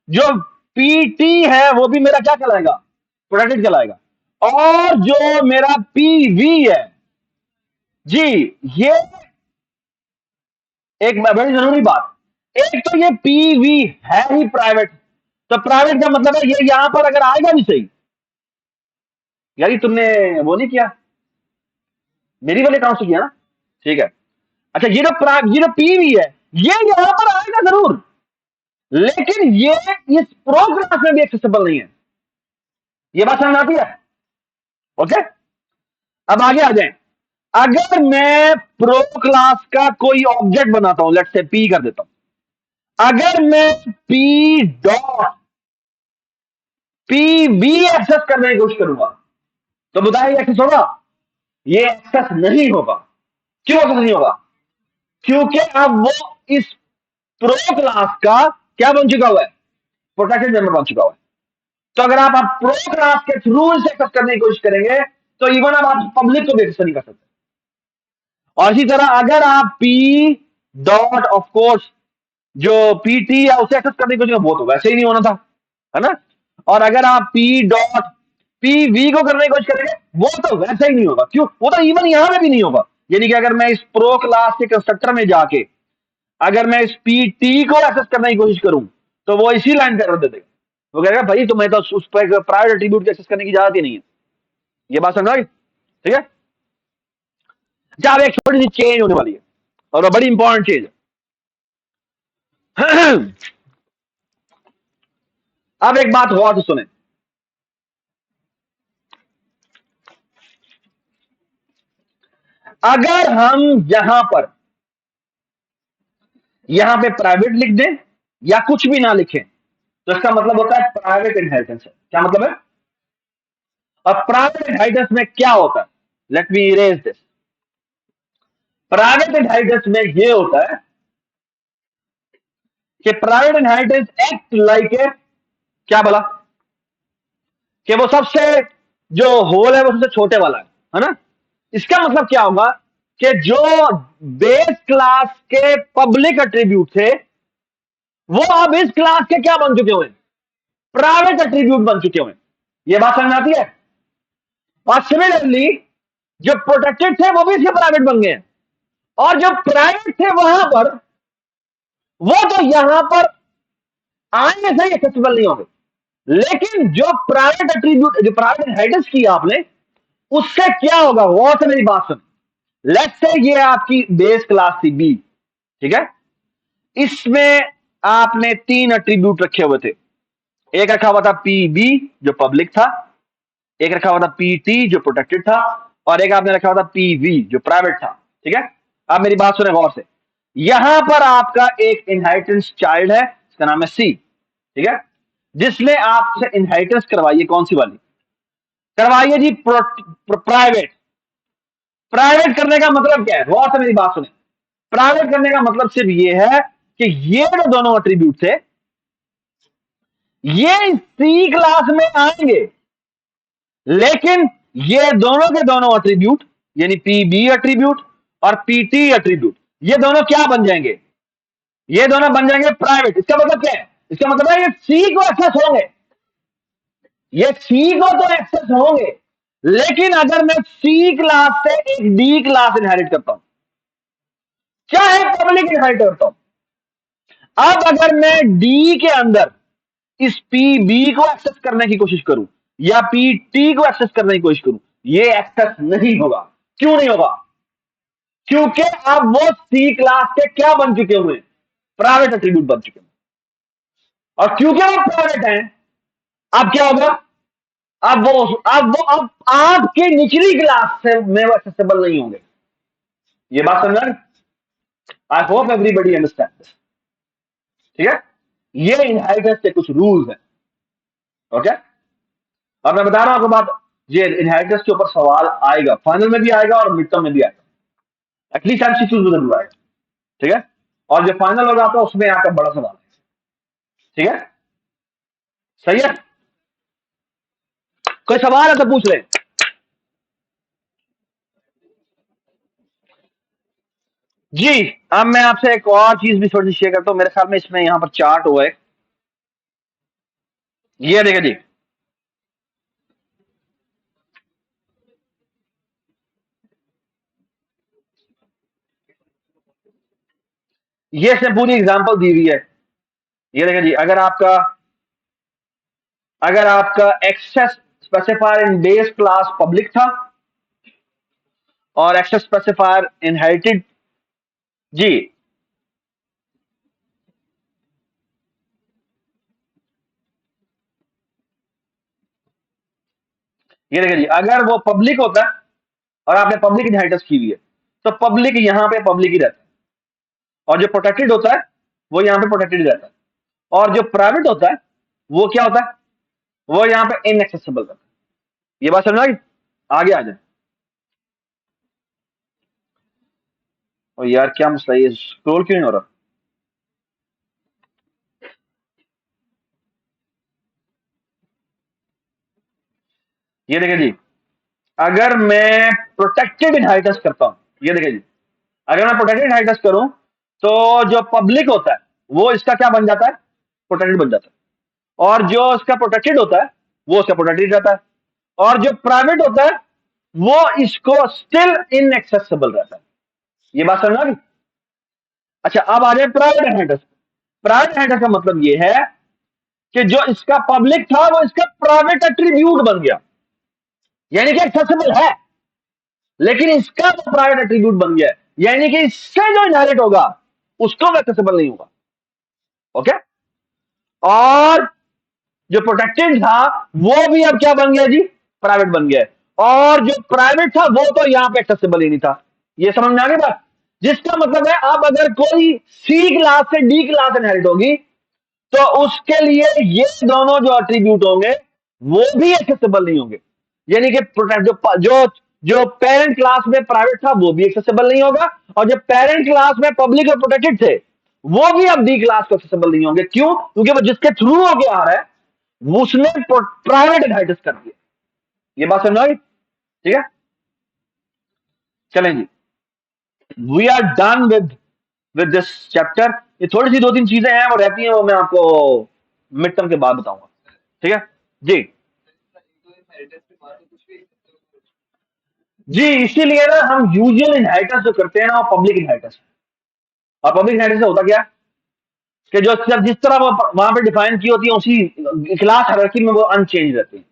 जो पीटी है वो भी मेरा क्या कहलाएगा, प्रोटेक्टेड कहलाएगा। और जो मेरा पीवी है जी, ये एक बड़ी जरूरी बात, एक तो ये पीवी है ही प्राइवेट, तो प्राइवेट का मतलब है ये यहां पर अगर आएगा भी सही, यानी तुमने वो नहीं किया, मेरी वाले अकाउंट से किया ना। ठीक है, अच्छा ये जो पीवी है ये यहां पर आएगा जरूर, लेकिन ये इस प्रो क्लास में भी एक्सेसिबल नहीं है। ये बात समझ आती है? ओके, अब आगे आ जाए। अगर मैं प्रो क्लास का कोई ऑब्जेक्ट बनाता हूं, लेट्स से पी कर देता हूं, अगर मैं P dot P B access करने की कोशिश करूंगा, तो बताइए एक्सेस होगा? ये एक्सेस नहीं होगा। क्यों एक्सेस नहीं होगा? क्योंकि अब वो इस प्रो क्लास का क्या बन चुका हुआ है, प्रोटेक्टेड मेंबर बन चुका हुआ है। तो अगर आप प्रो क्लास के थ्रू इसे एक्सेस करने की कोशिश करेंगे, तो इवन अब आप पब्लिक को भी एक्सेस नहीं कर सकते। और इसी तरह अगर आप पी डॉट ऑफ कोर्स जो पीटी या उसे एक्सेस करने की कोशिश, वो तो वैसे ही नहीं होना था, है ना। और अगर आप पी डॉट पीवी को करने की कोशिश करेंगे, वो तो वैसे ही नहीं होगा। क्यों? वो तो इवन यहां पे भी नहीं होगा। यानी कि अगर मैं इस प्रो क्लास के कंस्ट्रक्टर में जाके अगर मैं इस पीटी को एक्सेस करने की कोशिश करूं, तो वो इसी लाइन पे एरर दे देगा। वो कहेगा भाई तुम्हें तो उस पर प्राइवेट एट्रीब्यूट एक्सेस करने की इजाजत ही नहीं है। ये बात समझ आई? ठीक है, जब एक छोटी सी चेंज होने वाली है, और वो बड़ी इंपॉर्टेंट चेंज है। अब एक बात गौर से सुने, अगर हम यहां पे प्राइवेट लिख दें या कुछ भी ना लिखें, तो इसका मतलब होता है प्राइवेट इनहेरिटेंस है। क्या मतलब है? और प्राइवेट इनहेरिटेंस में क्या होता है, let me erase this. Private inheritance में यह होता है कि private inheritance act like a, क्या बोला, कि वो सबसे जो होल है वो सबसे छोटे वाला है ना। इसका मतलब क्या होगा कि जो बेस क्लास के पब्लिक एट्रीब्यूट थे, वो अब इस क्लास के क्या बन चुके हुए, प्राइवेट एट्रीब्यूट बन चुके हुए। ये बात समझ आती है? और सिमिलरली जो प्रोटेक्टेड थे वो भी इसके प्राइवेट बन गए, और जो प्राइवेट थे वहां पर, वो तो यहां पर आने से ही एक्सेसिबल नहीं होंगे। लेकिन जो प्राइवेट एट्रीब्यूट, जो प्राइवेट इनहेरिटेंस किया आपने, उससे क्या होगा, वो से मेरी बात सुन। लेट्स से ये आपकी बेस क्लास थी बी, ठीक है, इसमें आपने 3 एट्रीब्यूट रखे हुए थे। एक रखा हुआ था पी बी जो पब्लिक था, एक रखा हुआ था पी टी जो प्रोटेक्टेड था, और एक आपने रखा हुआ था पी वी जो प्राइवेट था। ठीक है, अब मेरी बात सुने गौर से। यहां पर आपका एक इनहेरिटेंस चाइल्ड है, इसका नाम है सी। ठीक है, जिसने आपसे इनहेरिटेंस करवाई है, कौन सी वाली करवाई है जी, प्राइवेट। प्राइवेट करने का मतलब क्या है, गौर से मेरी बात सुने। प्राइवेट करने का मतलब सिर्फ ये है कि ये जो दोनों एट्रीब्यूट थे, ये सी क्लास में आएंगे, लेकिन ये दोनों के दोनों एट्रीब्यूट, यानी पी बी एट्रीब्यूट और पीटी एट्रीब्यूट, ये दोनों क्या बन जाएंगे, ये दोनों बन जाएंगे प्राइवेट। इसका मतलब क्या है? इसका मतलब है ये सी को एक्सेस होंगे, ये सी को तो एक्सेस होंगे, लेकिन अगर मैं सी क्लास से एक डी क्लास इनहेरिट करता हूं, चाहे पब्लिक इनहेरिट करता हूं, अब अगर मैं डी के अंदर इस पी बी को एक्सेस करने की कोशिश करूं या पी टी को एक्सेस करने की कोशिश करूं, ये एक्सेस नहीं होगा। क्यों नहीं होगा? क्योंकि अब वो सी क्लास के क्या बन चुके हुए, प्राइवेट एट्रीब्यूट बन चुके हैं। और क्योंकि वो प्राइवेट हैं, अब क्या होगा, अब आपके निचली क्लास से में वो एक्सेसिबल नहीं होंगे। ये बात समझ, आई होप एवरीबडी अंडरस्टैंड दिस। ठीक है, ये इनहेरिटेंस के कुछ रूल्स हैं। ओके, अब मैं बता रहा हूं आपको बात, ये इनहेरिटेंस के ऊपर सवाल आएगा, फाइनल में भी आएगा और मिड टर्म में भी आएगा, एटलीस्ट एमसीक्यूज में जरूर आएगा। ठीक है, और जो फाइनल होगा आपका उसमें आपका बड़ा सवाल है। ठीक है, सही है, कोई सवाल है तो पूछ ले। जी, अब मैं आपसे एक और चीज भी थोड़ी सी शेयर करता हूं, मेरे ख्याल में इसमें यहां पर चार्ट हुआ है, ये देखिए जी, ये से पूरी एग्जांपल दी हुई है। ये देखिए जी, अगर आपका एक्सेस स्पेसिफायर इन बेस क्लास पब्लिक था और एक्सेस स्पेसिफायर इनहेरिटेड, जी, ये देखिए जी, अगर वो पब्लिक होता है और आपने पब्लिक इनहेरिटेंस की हुई है तो पब्लिक यहां पे पब्लिक ही रहता है, और जो प्रोटेक्टेड होता है वो यहां पे प्रोटेक्टेड रहता है, और जो प्राइवेट होता है वो क्या होता है, वो यहां पे इनएक्सेसिबल रहता है। ये बात समझ आ गई, आगे आ जाए। और यार क्या मसला है, ये स्क्रॉल क्यों नहीं हो रहा। ये देखिए जी, अगर मैं प्रोटेक्टेड इनहेरिटेंस करता हूं, ये देखिए जी, अगर मैं प्रोटेक्टेड इनहेरिटेंस करूं तो जो पब्लिक होता है वो इसका क्या बन जाता है, प्रोटेक्टेड बन जाता है, और जो इसका प्रोटेक्टेड होता है वो उसका प्रोटेक्टेड रहता है, और जो प्राइवेट होता है वो इसको स्टिल इनएक्सेसिबल रहता है। ये बात समझ आ गई। अच्छा, अब आ जाए प्राइवेट इनहेरिटेंस। प्राइवेट इनहेरिटेंस का मतलब ये है कि जो इसका पब्लिक था वो इसका प्राइवेट एट्रीब्यूट बन गया, यानी कि एक्सेसिबल है, लेकिन इसका वो प्राइवेट एट्रीब्यूट बन गया है, यानी कि इससे जो इनहेरिट होगा उसको वो एक्सेसिबल नहीं होगा। ओके, और जो प्रोटेक्टेड था वो भी अब क्या बन गया जी, प्राइवेट बन गया है, और जो प्राइवेट था वो तो यहां पे एक्सेसिबल ही नहीं था। ये समझ में आ गई बात, जिसका मतलब है अब अगर कोई सी क्लास से डी क्लास इनहेरिट होगी तो उसके लिए ये दोनों जो एट्रीब्यूट होंगे वो भी एक्सेसिबल नहीं होंगे, यानी कि प्रोटेक्ट जो जो जो पेरेंट क्लास में प्राइवेट था वो भी एक्सेसिबल नहीं होगा, और जो पेरेंट क्लास में पब्लिक और प्रोटेक्टेड थे वो भी अब डी क्लास को एक्सेसिबल नहीं होंगे। क्यों? क्योंकि वो जिसके थ्रू होके आ रहा है वो उसने प्राइवेट इनहेरिटेंस कर दिया। ये बात समझ आई? ठीक है, चलें जी, we are done with this chapter. ये थोड़ी सी दो तीन चीजें हैं वो रहती हैं, वो मैं आपको मिड टर्म के बाद बताऊंगा। ठीक है जी, जी, इसीलिए ना हम यूजुअल इनहेरिटेंस जो करते हैं ना वो पब्लिक इनहेरिटेंस, और पब्लिक इनहेरिटेंस होता क्या है कि जो जिस तरह वो वहां पे डिफाइन की होती है उसी क्लास हायरार्की में वो अनचेंज रहती है।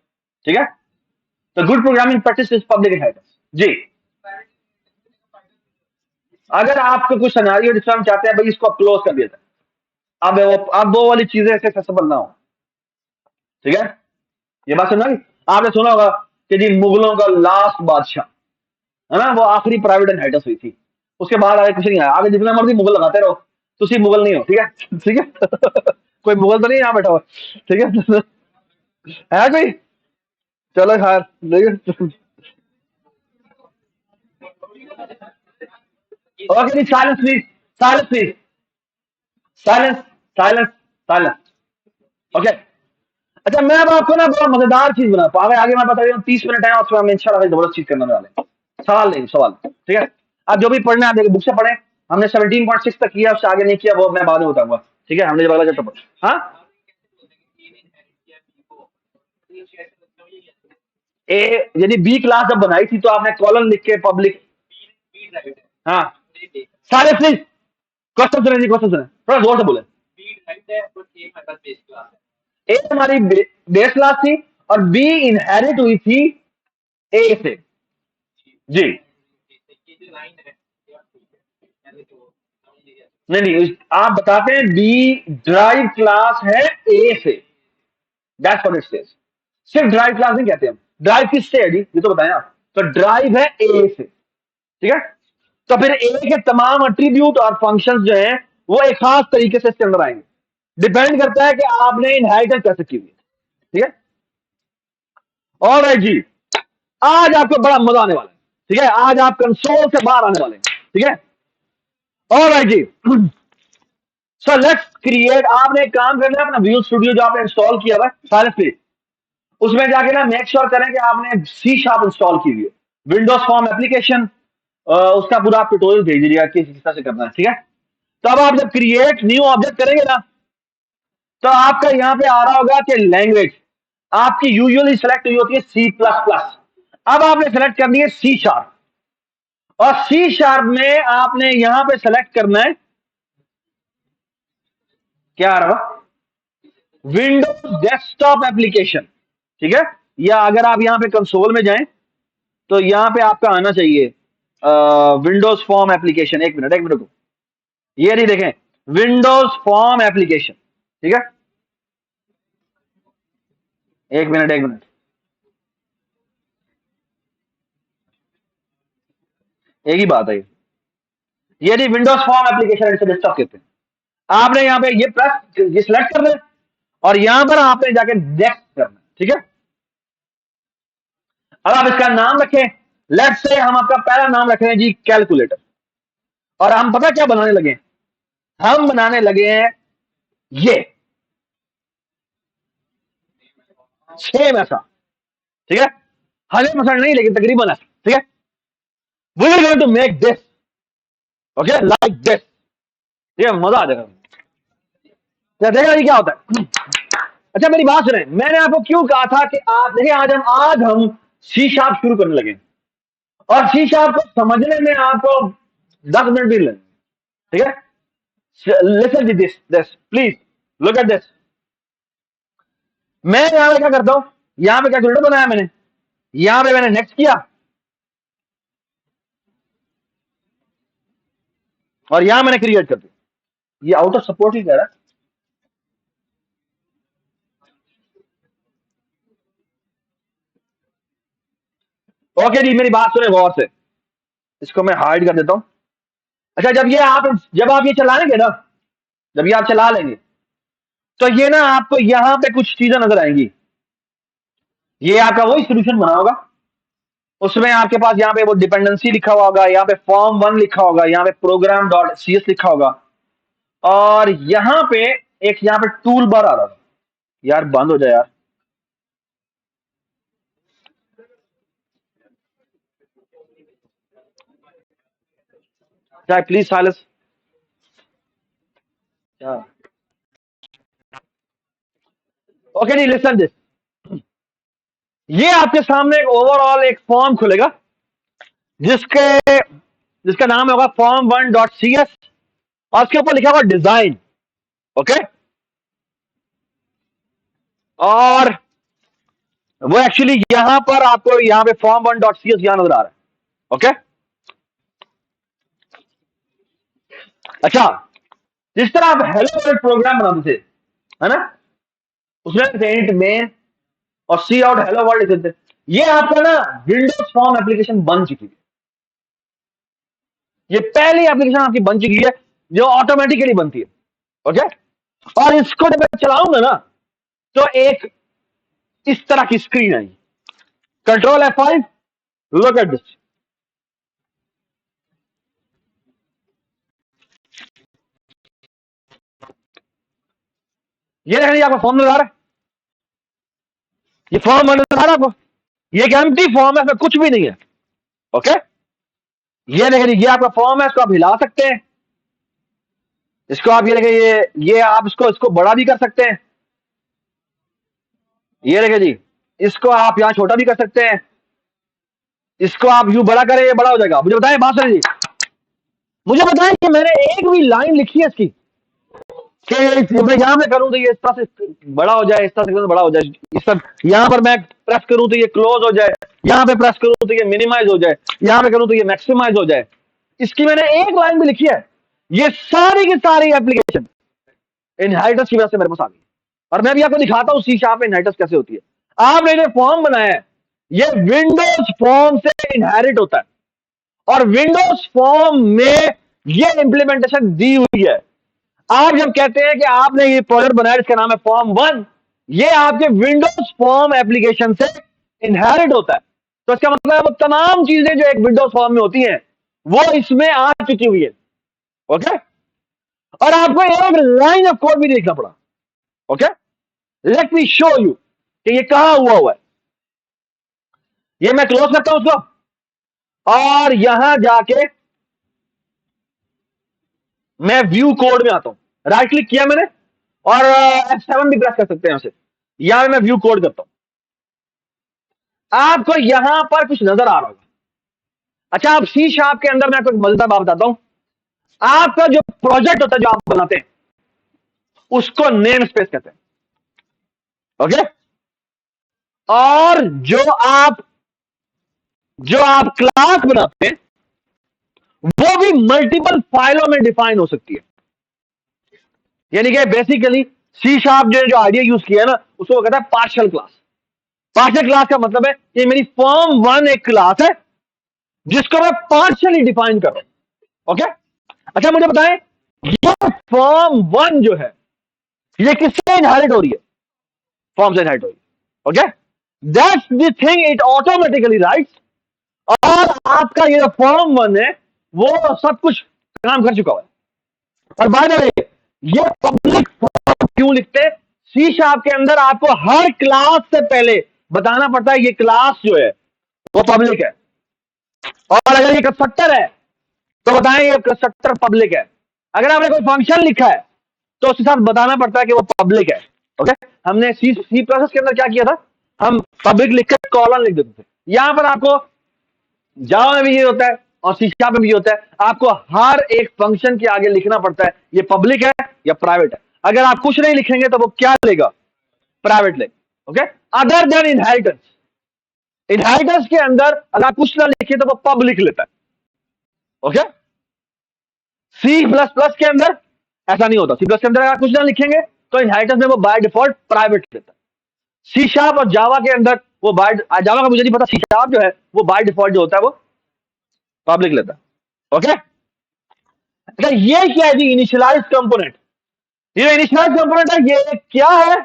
ठीक है, तो good programming practice is public inheritance. जी, अगर आपको कुछ सिनेरियो जिसमें हम चाहते हैं भाई इसको क्लोज कर दिया जाए, अब वो वाली चीजें ऐसे एक्सेसिबल ना हो। ठीक है, ये बात सुना, आपने सुना होगा कि जी मुगलों का लास्ट बादशाह है ना, वो आखिरी प्राइवेट इनहेरिटेंस हुई थी, उसके बाद आगे कुछ नहीं आया, आगे जितना मर्जी मुगल लगाते रहो, तुसी मुगल नहीं हो। ठीक है, ठीक है, कोई मुगल तो नहीं यहाँ बैठा हुआ। ठीक है कोई, चलो खैर, ठीक है, ओके जी, silence please, silence please, silence, silence, silence. Okay, अच्छा मैं अब आपको ना बहुत मजेदार चीज बना आगे आगे मैं बता रही हूँ, 30 मिनट है उसमें हम इंशाल्लाह जबरदस्त चीज करने वाले हैं। सवाल नहीं, सवाल, ठीक है, आप जो भी पढ़ना है देखिए बुक से पढ़े, हमने 17.6 तक किया, उससे आगे नहीं किया वो मैं बाद में बताऊंगा। ठीक है, हमने जब अगला चैप्टर पढ़ा, हाँ, ए यदि बी क्लास जब बनाई थी तो आपने कॉलम लिख के पब्लिक, हाँ, सारे प्लीज, क्वेश्चन सुने जी, क्वेश्चन सुने, थोड़ा जोर से बोले। ए हमारी बेस क्लास थी और बी इनहेरिट हुई थी ए से। जी, नहीं नहीं, आप बताते हैं बी ड्राइव क्लास है ए से, दैट्स व्हाट इट सेज। सिर्फ ड्राइव क्लास नहीं कहते हम, ड्राइव किससे है जी ये तो बताएं आप, तो ड्राइव है ए से। ठीक है, तो फिर ए के तमाम एट्रीब्यूट और फंक्शंस जो हैं वो एक खास तरीके से इसके अंदर आएंगे। डिपेंड करता है कि आपने इनहेरिटेंस कैसे की हुई है। ठीक है, और राइट जी, आज आपको बड़ा मजा आने वाला है। ठीक है, आज आप कंसोल से बाहर आने वाले हैं। ठीक है, और राइट जी, सो लेट्स क्रिएट। आपने एक काम करना है, अपना विजुअल स्टूडियो जो आपने इंस्टॉल किया हुआ है साइलेंसली, उसमें जाके ना मेक श्योर करें कि आपने सी शार्प इंस्टॉल की हुई है, विंडोज फॉर्म एप्लीकेशन, उसका पूरा आप ट्यूटोरियल भेज दीजिएगा किस तरह से करना है। ठीक है, तो अब आप जब क्रिएट न्यू ऑब्जेक्ट करेंगे ना, तो आपका यहां पे आ रहा होगा कि लैंग्वेज आपकी यूजुअली सेलेक्ट हुई होती है सी प्लस प्लस। अब आपने सेलेक्ट करनी है सी शार्प, और सी शार्प में आपने यहां पे सेलेक्ट करना है, क्या आ रहा है, विंडोज डेस्कटॉप एप्लीकेशन। ठीक है, या अगर आप यहां पे कंसोल में जाएं तो यहां पे आपका आना चाहिए विंडोज फॉर्म एप्लीकेशन। एक मिनट को, ये नहीं देखें, विंडोज फॉर्म एप्लीकेशन। ठीक है, एक मिनट, एक ही बात है ये नहीं, विंडोज फॉर्म एप्लीकेशन इसे डेस्कटॉप कहते हैं। आपने यहाँ पे ये प्रेस, ये सिलेक्ट करना है, और यहां पर आपने जाके नेक्स्ट करना है। ठीक है, अब आप इसका नाम रखें, लेट्स से हम आपका पहला नाम रख रहे हैं जी कैलकुलेटर, और हम पता क्या बनाने लगे, हम बनाने लगे हैं ये सेम ऐसा। ठीक है, 100% नहीं लेकिन तकरीबन ऐसा। ठीक है, we are going to make this, okay, like this. ये मजा आ जाएगा, क्या देखा जी क्या होता है। अच्छा मेरी बात सुने, मैंने आपको क्यों कहा था कि आप देखिए, आज हम सी शार्प शुरू करने लगे, और सी शार्प को समझने में आपको 10 मिनट भी लगे। ठीक है, listen to this please, look at this. मैं यहां पे क्या करता हूं, यहां पे कैलकुलेटर बनाया मैंने, यहां पे मैंने नेक्स्ट किया, और यहां मैंने क्रिएट कर दिया। ये आउट ऑफ सपोर्ट ही कह रहा है। ओके जी, मेरी बात सुने गौर से, इसको मैं हाइड कर देता हूं। अच्छा, जब आप ये चलाएंगे ना, जब ये आप चला लेंगे, तो ये ना आपको यहां पे कुछ चीजें नजर आएंगी। ये आपका वही सोल्यूशन बना होगा, उसमें आपके पास यहाँ पे वो डिपेंडेंसी लिखा हुआ होगा, यहाँ पे फॉर्म 1 लिखा होगा, यहाँ पे प्रोग्राम डॉट सी एस लिखा होगा, और यहाँ पे एक यहाँ पे टूल बार आ रहा है। यार बंद हो जाए यार, चाहे प्लीज साइलेंस। ओके जी, लिसन दिस, ये आपके सामने एक ओवरऑल एक फॉर्म खुलेगा, जिसके जिसका नाम होगा form1.cs, और उसके ऊपर लिखा होगा डिजाइन। ओके, और वो एक्चुअली यहां पर आपको यहां पे form1.cs यहां नजर आ रहा है। ओके, अच्छा, जिस तरह आप हेलो वर्ल्ड प्रोग्राम बनाते थे, है ना, उसमें पेंट में और सी आउट हेलो वर्ल्ड लिखते थे, ये आपका ना विंडोज फॉर्म एप्लीकेशन बन चुकी है। ये पहली एप्लीकेशन आपकी बन चुकी है जो ऑटोमेटिकली बनती है। ओके, और इसको जब मैं चलाऊंगा ना, तो एक इस तरह की स्क्रीन आएगी, control F5, look at this. ये देखिए आपका फॉर्म नजर आ रहा है, ये फॉर्म नजर आ रहा है आपको, ये एक एम्प्टी फॉर्म है, इसमें कुछ भी नहीं है। ओके, ये देखिए, ये आपका फॉर्म है, इसको आप हिला सकते हैं, इसको आप ये देखिए, ये आप इसको इसको बड़ा भी कर सकते हैं। ये देखिए जी, इसको आप यहां छोटा भी कर सकते हैं, इसको आप यूं बड़ा करें, ये बड़ा हो जाएगा। मुझे बताएं बात जी, मुझे बताएं कि मैंने एक भी लाइन लिखी है इसकी कि मैं यहां पे करूं तो ये इस तरह से बड़ा हो जाए, इस तरह से बड़ा हो जाए, इस तरह यहां पर मैं प्रेस करूं तो ये क्लोज हो जाए, यहां पे प्रेस करूं तो ये मिनिमाइज हो जाए, यहां पे करूं तो ये मैक्सिमाइज हो जाए। इसकी मैंने एक लाइन भी लिखी है। ये सारी की सारी एप्लीकेशन इनहेरिटेंस की वजह से मेरे पास आ गई, और मैं भी आपको दिखाता हूं सी शार्प में इनहेरिटेंस कैसे होती है। आपने जो फॉर्म बनाया है, ये विंडोज फॉर्म से इनहेरिट होता है, और विंडोज फॉर्म में ये इंप्लीमेंटेशन दी हुई है। आप जब कहते हैं कि आपने ये प्रोजेक्ट बनाया इसका नाम है फॉर्म 1, ये आपके विंडोज फॉर्म एप्लीकेशन से इनहेरिट होता है। तो इसका मतलब है वो तमाम चीजें जो एक विंडोज फॉर्म में होती हैं वो इसमें आ चुकी हुई है। ओके, और आपको एक लाइन ऑफ कोड भी देखना पड़ा। Okay, let me show you कि ये कहां हुआ है। ये मैं क्लोज करता हूं उसको और यहां जाके मैं व्यू कोड में आता हूं। राइट क्लिक किया मैंने और F7 भी प्रेस कर सकते हैं उसे। यहां मैं व्यू कोड करता हूं, आपको यहां पर कुछ नजर आ रहा होगा। अच्छा, आप सी शार्प के अंदर मैं आपको एक मजेदार बात बताता हूं। आपका जो प्रोजेक्ट होता है जो आप बनाते हैं उसको नेम स्पेस कहते हैं। ओके, और जो आप क्लास बनाते हैं वो भी मल्टीपल फाइलों में डिफाइन हो सकती है। यानी कि बेसिकली सी शार्प जो आइडिया यूज किया है ना उसको कहता है पार्शियल क्लास। पार्शियल क्लास का मतलब है कि मेरी फॉर्म 1 एक क्लास है जिसको मैं पार्शियली डिफाइन कर रहा हूं। ओके, अच्छा मुझे बताएं ये फॉर्म 1 जो है ये किससे इनहेरिट हो रही है? फॉर्म से इनहेरिट हो रही है। Okay, that's the thing it automatically rights. और आपका ये फॉर्म 1 है वो सब कुछ काम कर चुका है। और बाय द वे ये पब्लिक फॉर्म क्यों लिखते हैं? सी शार्प के अंदर आपको हर क्लास से पहले बताना पड़ता है ये क्लास जो है वो पब्लिक है। और अगर ये कंस्ट्रक्टर है तो बताएं ये कंस्ट्रक्टर पब्लिक है। अगर आपने कोई फंक्शन लिखा है तो उसके साथ बताना पड़ता है कि वो पब्लिक है। ओके, हमने सी प्रोसेस के अंदर क्या किया था, हम पब्लिक लिखकर कॉलन लिख देते थे। यहां पर आपको जावा में भी ये होता है और सी शार्प में भी होता है। आपको हर एक फंक्शन के आगे लिखना पड़ता है ये पब्लिक है या प्राइवेट है। अगर आप कुछ नहीं लिखेंगे तो वो क्या लेगा? प्राइवेट लेगा। Okay, other than inheritance, inheritance के अंदर अगर आप कुछ ना लिखे तो वो पब्लिक लेता है। ओके, सी प्लस प्लस के अंदर ऐसा नहीं होता। सी प्लस के अंदर अगर कुछ ना लिखेंगे तो इनहेरिटेंस में वो बाय डिफॉल्ट प्राइवेट लेता है। सी शार्प और जावा के अंदर वो बाय, जावा का मुझे नहीं पता, सी शार्प जो है वो बाय डिफॉल्ट जो होता है वो पब्लिक लेता है। ओके, अच्छा ये क्या है जी? Initialize component. ये इनिशियलाइज कंपोनेंट है, ये क्या है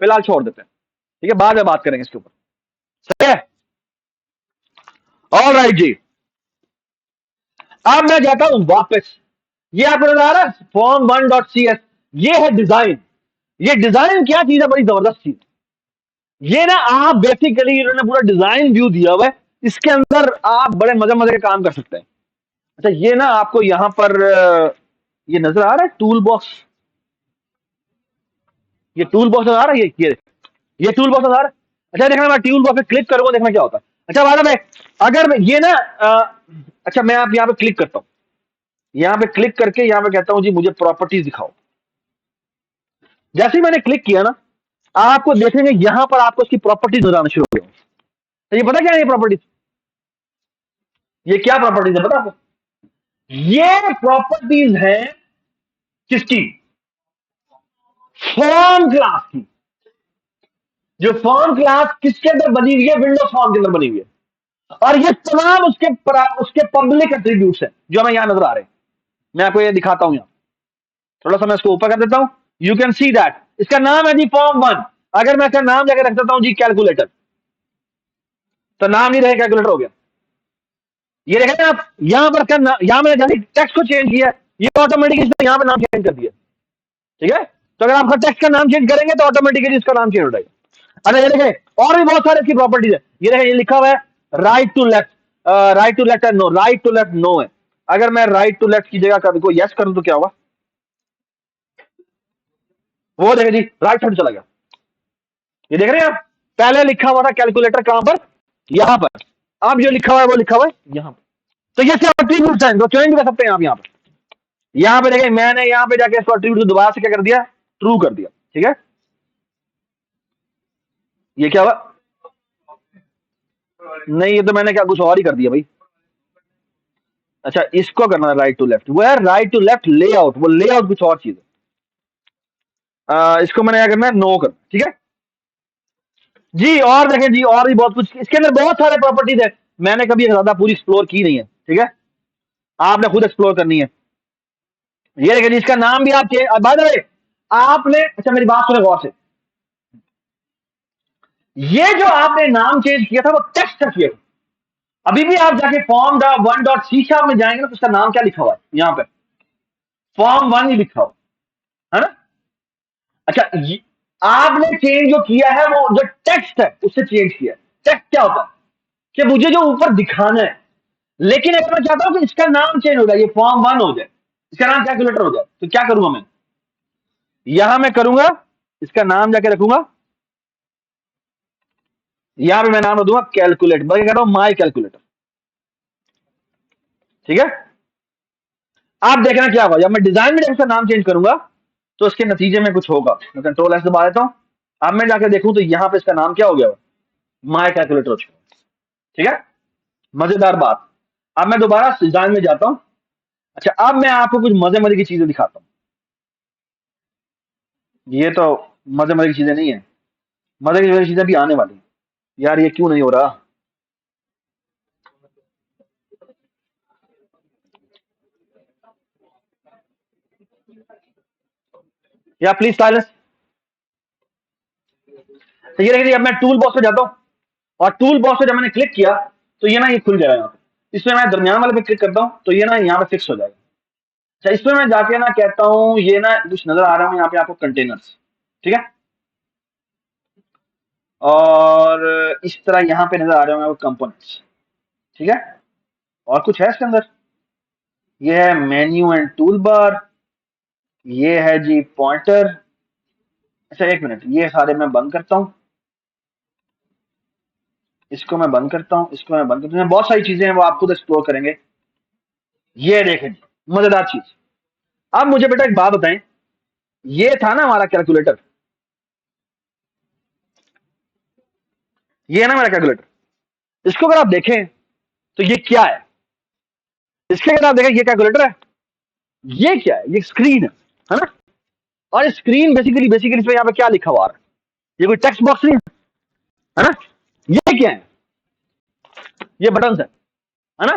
फिलहाल छोड़ देते हैं, ठीक है, बाद में बात करेंगे इसके ऊपर। सही है, ऑल राइट जी। अब मैं जाता हूं वापस, ये आपको नजर आ रहा है फॉर्म 1.cs, ये है डिजाइन। ये डिजाइन क्या चीज है? बड़ी जबरदस्त चीज। ये ना आप बेसिकली इन्होंने पूरा डिजाइन व्यू दिया हुआ है, इसके अंदर आप बड़े मजे मजे के काम कर सकते हैं। अच्छा ये ना आपको यहां पर ये नजर आ रहा है टूल बॉक्स, ये टूल बॉक्स नजर आ रहा है, ये टूल बॉक्स नजर आ रहा है। अच्छा देखना, मैं टूल बॉक्स पे क्लिक करूंगा, देखना क्या होता है। अच्छा बाद में अगर मैं ये ना अच्छा मैं आप यहां पे क्लिक करता हूं, यहां पे क्लिक करके यहां पे कहता हूं जी मुझे प्रॉपर्टीज दिखाओ। जैसे ही मैंने क्लिक किया ना आपको देखेंगे यहां पर आपको इसकी प्रॉपर्टीज नजर आना शुरू हो गई। तो ये पता क्या है ये प्रॉपर्टीज? ये क्या प्रॉपर्टीज है पता आपको? ये प्रॉपर्टीज है किसकी? फॉर्म क्लास की। जो फॉर्म क्लास किसके अंदर बनी हुई है? विंडोज फॉर्म के अंदर बनी हुई है। और ये तमाम उसके पब्लिक एट्रीब्यूट्स हैं जो हमें यहां नजर आ रहे हैं। मैं आपको ये दिखाता हूं, यहां थोड़ा सा मैं इसको ऊपर कर देता हूं। यू कैन सी दैट इसका नाम है जी फॉर्म 1। अगर मैं इसका नाम जाकर रख देता हूं जी कैलकुलेटर, तो नाम नहीं रहेगा, कैलकुलेटर हो गया। ये देखें आप यहां पर करना, यहां मैंने टेक्स्ट को चेंज किया, ये ऑटोमेटिकली यहां पर नाम चेंज कर दिया। ठीक है, तो अगर आपका टेक्स्ट का नाम चेंज करेंगे तो ऑटोमेटिकली इसका नाम चेंज हो जाएगा। अच्छा ये देखें और भी बहुत सारे इसकी प्रॉपर्टीज है। ये देखें, ये लिखा हुआ है right to left, right to left है no, right to left no है। अगर मैं राइट टू लेफ्ट की जगह कर को यस करूं तो क्या होगा? वो देखें जी राइट साइड चला गया। ये देख रहे हैं आप, पहले लिखा हुआ था कैलकुलेटर कहां पर? यहां पर। अब जो लिखा हुआ है वो लिखा हुआ है यहां पर। तो ये क्या एट्रीब्यूट्स हैं तो चेंज कर सकते हैं आप यहां पर। यहां पे देखें मैंने यहां पे जाके इसको एट्रीब्यूट दोबारा से क्या कर दिया? ट्रू कर दिया। ठीक है, ये क्या हुआ? नहीं ये तो मैंने क्या कुछ और ही कर दिया भाई। अच्छा इसको करना है राइट टू लेफ्ट, वो है राइट टू लेफ्ट लेआउट, वो लेआउट कुछ और चीज है। इसको मैंने क्या करना है? नो करना। ठीक है जी, और देखें जी और भी बहुत कुछ इसके अंदर बहुत सारे प्रॉपर्टीज है, मैंने कभी ज्यादा पूरी एक्सप्लोर की नहीं है। ठीक है, आपने खुद एक्सप्लोर करनी है। ये देखिए इसका नाम भी आप बाय द वे आपने, अच्छा मेरी बात सुने गौर से, ये जो आपने नाम चेंज किया था वो टेक्स्ट का किया था। अभी भी आप जाके form one dot C sharp में जाएंगे ना, तो उसका नाम क्या लिखा हुआ है यहां पे, फॉर्म वन ही लिखा हुआ है ना। अच्छा आपने चेंज जो किया है वो जो टेक्स्ट है उससे चेंज किया। टेक्स्ट क्या होता है कि मुझे जो ऊपर दिखाना है, लेकिन अगर मैं चाहता हूं कि इसका नाम चेंज हो जाए, ये फॉर्म वन हो जाए, इसका नाम कैलकुलेटर हो जाए, तो क्या करूंगा मैं, यहां मैं करूंगा इसका नाम जाके रखूंगा, यहां पे मैं नाम रख दूंगा कैलकुलेट, बल्कि कहता हूं माई कैलकुलेटर। ठीक है, आप देखना क्या होगा जब मैं डिजाइन में जब इसका नाम चेंज करूंगा तो उसके नतीजे में कुछ होगा। मैं कंट्रोल एस दबा देता हूं, अब मैं जाके देखूं तो यहां पे इसका नाम क्या हो गया, माई कैलकुलेटर हो चुका। ठीक है, मजेदार बात। अब मैं दोबारा डिजाइन में जाता हूं। अच्छा अब मैं आपको कुछ मजे मजे की चीजें दिखाता हूं। ये तो मजे मजे की चीजें नहीं है, मजे की चीजें भी आने वाली हैं। यार ये क्यों नहीं हो रहा, या प्लीज साइलेंस। तो ये देखिए अब मैं टूल बॉक्स पे जाता हूं, और टूल बॉक्स पे जब मैंने क्लिक किया तो ये ना ये खुल जाएगा यहाँ पे। इसमें मैं दरमियान वाले पे क्लिक करता हूं तो ये ना यहाँ पे फिक्स हो जाएगा। अच्छा इसमें मैं जाके ना कहता हूं ये ना कुछ नजर आ रहा है यहाँ पे आपको कंटेनर्स। ठीक है, और इस तरह यहाँ पे नजर आ रहे होंगे आपको कंपोनेंट्स। ठीक है, और कुछ है इसके अंदर, ये है मेन्यू एंड टूल बार, ये है जी पॉइंटर। अच्छा एक मिनट, ये सारे मैं बंद करता हूँ, इसको मैं बंद करता हूँ, इसको मैं बंद करता हूँ, बहुत सारी चीजें हैं वो आप खुद एक्सप्लोर करेंगे। ये देखें मजेदार चीज। अब मुझे बेटा एक बात बताएं, ये था ना हमारा कैलकुलेटर, ये है ना मेरा कैलकुलेटर। इसको अगर आप देखें तो ये क्या है, इसके अगर आप देखें ये कैलकुलेटर है, ये क्या है, ये स्क्रीन है ना। और स्क्रीन बेसिकली बेसिकली इसमें यहाँ पे क्या लिखा हुआ है, ये कोई टेक्स्ट बॉक्स नहीं है ना। ये क्या है, ये बटन है ना,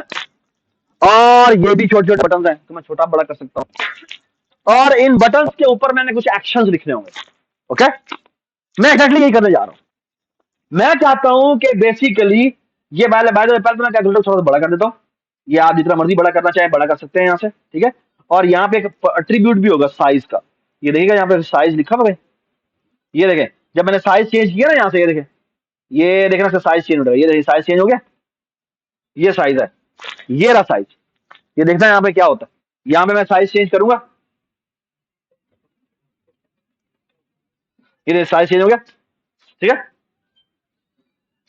और ये भी छोटे छोटे बटन हैं तो मैं छोटा बड़ा कर सकता हूँ, और इन बटन के ऊपर मैंने कुछ एक्शन लिखने होंगे। ओके, मैं एक्जैक्टली यही करने जा रहा हूं। मैं चाहता हूं कि बेसिकली ये पहले तो मैं कैलकुलेटर थोड़ा सा बड़ा कर देता हूं, ये आप जितना मर्जी बड़ा करना चाहे बड़ा कर सकते हैं यहाँ से। ठीक है, और यहाँ पे एक एट्रीब्यूट भी होगा साइज का, ये देखिएगा यहाँ पे साइज लिखा हुआ है। ये देखें जब मैंने साइज चेंज किया ना यहाँ से, ये देखें, ये देखना इसका साइज चेंज हो रहा है, ये देखिए साइज चेंज हो गया, ये साइज है, ये रहा साइज। ये देखना यहाँ पे क्या होता है, यहाँ पे मैं साइज चेंज करूंगा, ये साइज चेंज हो गया। ठीक है,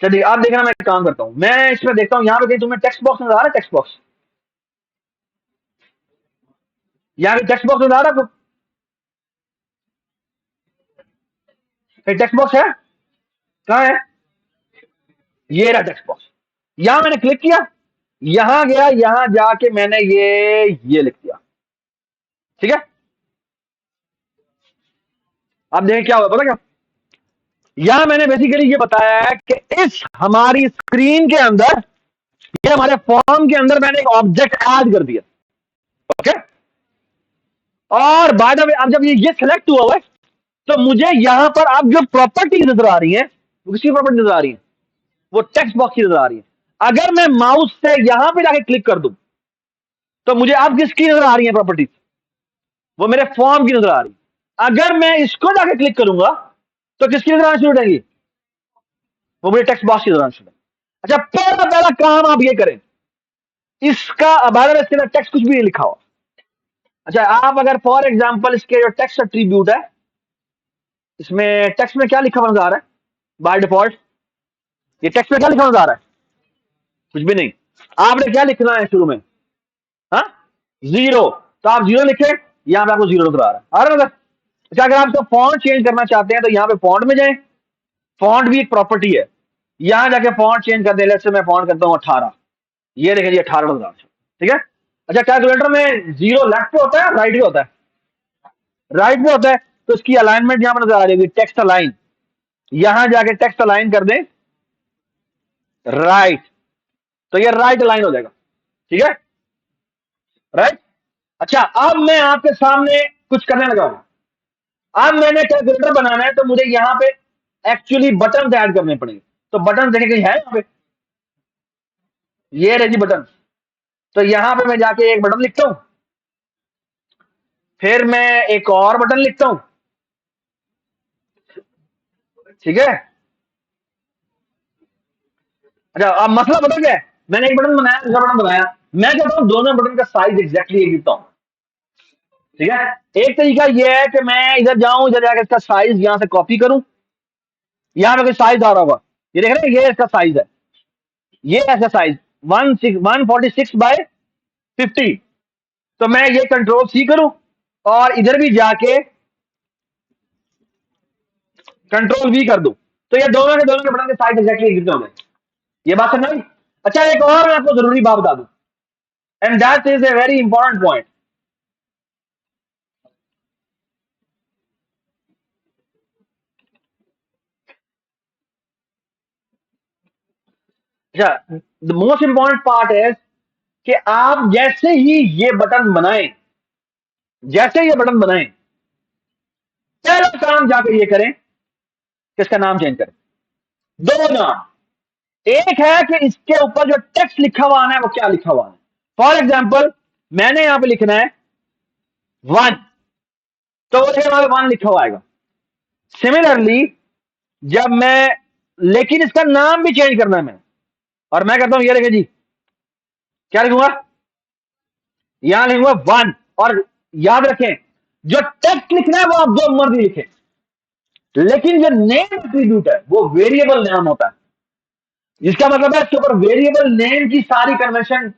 चलिए आप देखना मैं काम करता हूं, मैं इसमें देखता हूं यहाँ पे कहीं तुम्हें टेक्स्ट बॉक्स नजर आ रहा है, टेक्स्ट बॉक्स, यहाँ पे टेक्स्ट बॉक्स नजर आ रहा है आपको, टेक्स्ट बॉक्स है, कहाँ है, ये रहा टेक्स्ट बॉक्स। यहां मैंने क्लिक किया, यहां गया, यहां जाके मैंने ये लिख दिया। ठीक है, अब देखें क्या हुआ, पता क्या, यहां मैंने बेसिकली ये बताया है कि इस हमारी स्क्रीन के अंदर, ये हमारे फॉर्म के अंदर मैंने एक ऑब्जेक्ट ऐड कर दिया। ओके, और बाद में अब जब ये सिलेक्ट हुआ है तो मुझे यहां पर अब जो प्रॉपर्टी नजर आ रही है वो किसी प्रॉपर्टी नजर आ रही है, वो टेक्स्ट बॉक्स की नजर आ रही है। अगर मैं माउस से यहां पे जाके क्लिक कर दूं तो मुझे अब किसकी नजर आ रही है प्रॉपर्टीज, वो मेरे फॉर्म की नजर आ रही है। अगर मैं इसको जाके क्लिक करूंगा तो किसकी नजर आना शुरू हो जाएगी, वो मेरे टेक्स्ट बॉक्स की नजर आना शुरू हो जाएगी। अच्छा पहला पहला काम आप ये करें, इसका अब अगर इसके अंदर टेक्स्ट कुछ भी नहीं लिखा हो, अच्छा आप अगर फॉर एग्जाम्पल इसके जो टेक्स्ट एट्रीब्यूट है, इसमें टेक्स्ट में क्या लिखा नजर आ रहा है बाय डिफॉल्ट, ये टेक्स्ट में क्या लिखा नजर आ रहा है, कुछ भी नहीं। आपने क्या लिखना है शुरू में, हाँ जीरो, तो आप जीरो लिखे, यहां पे आपको जीरो नजर आ रहा है, आ रहा है नजर। अच्छा अगर आप इसका फॉन्ट चेंज करना चाहते हैं तो यहाँ पे फॉन्ट में जाएं, फॉन्ट भी एक प्रॉपर्टी है, यहां जाके फॉन्ट चेंज कर दे, से मैं फॉन्ट करता हूँ 18, ये देखिए जी 18 नजर आ रहा है। ठीक है, अच्छा कैलकुलेटर में जीरो लेफ्ट पे होता है राइट पे होता है, राइट पे होता है, तो इसकी अलाइनमेंट यहां पर नजर आ रही है टेक्स्ट अलाइन, यहां जाके टेक्स्ट अलाइन कर दें राइट, तो ये राइट अलाइन हो जाएगा। ठीक है, राइट। अच्छा, अब मैं आपके सामने कुछ करने लगा हूं। अब मैंने कैलकुलेटर बनाना है तो मुझे यहां पे एक्चुअली बटन ऐड करने पड़ेंगे। तो बटन देखे कहीं है यहाँ पे? ये रहे जी बटन। तो यहां पे मैं जाके एक बटन लिखता हूं, फिर मैं एक और बटन लिखता हूं। ठीक है। अच्छा, अब मसला बदल गया है। मैंने एक बटन बनाया, दूसरा बटन बनाया। मैं कहता हूं दोनों बटन का साइज एग्जैक्टली एक लिखता हूं। ठीक है। एक तरीका यह है कि मैं इधर जाऊं, इधर जाकर इसका साइज यहां से कॉपी करूं। यहां पे कोई साइज आ रहा होगा, ये देख रहे हैं, ये इसका साइज है। ये ऐसा साइज 146 बाय 50। तो मैं ये कंट्रोल सी करूं और इधर भी जाके कंट्रोल वी कर दूं, तो ये दोनों के बटन के साइज एग्जैक्टली कितने हो गए। ये बात समझ आई? अच्छा, एक और मैं आपको जरूरी बात बता दूं, and that is a very important point. अच्छा, द मोस्ट इंपॉर्टेंट पार्ट है कि आप जैसे ही ये बटन बनाएं, जैसे ये बटन बनाएं, पहला काम जाकर ये करें कि इसका नाम चेंज करें। दो नाम, एक है कि इसके ऊपर जो टेक्स्ट लिखा हुआ है वो क्या लिखा हुआ है। फॉर एग्जाम्पल, मैंने यहां पे लिखना है 1, तो वो देखिए वहां पे 1 लिखा हुआ आएगा। सिमिलरली जब मैं, लेकिन इसका नाम भी चेंज करना है मैं, और मैं कहता हूं ये देखिए जी, क्या लिखूंगा, यहां लिखूंगा 1। और याद रखें, जो टेक्स्ट लिखना है वो आप जो मर्जी लिखें, लेकिन जो नेम एट्रीब्यूट है वो वेरिएबल नाम होता है। जिसका मतलब है इसके ऊपर वेरिएबल नेम की सारी कन्वेंशन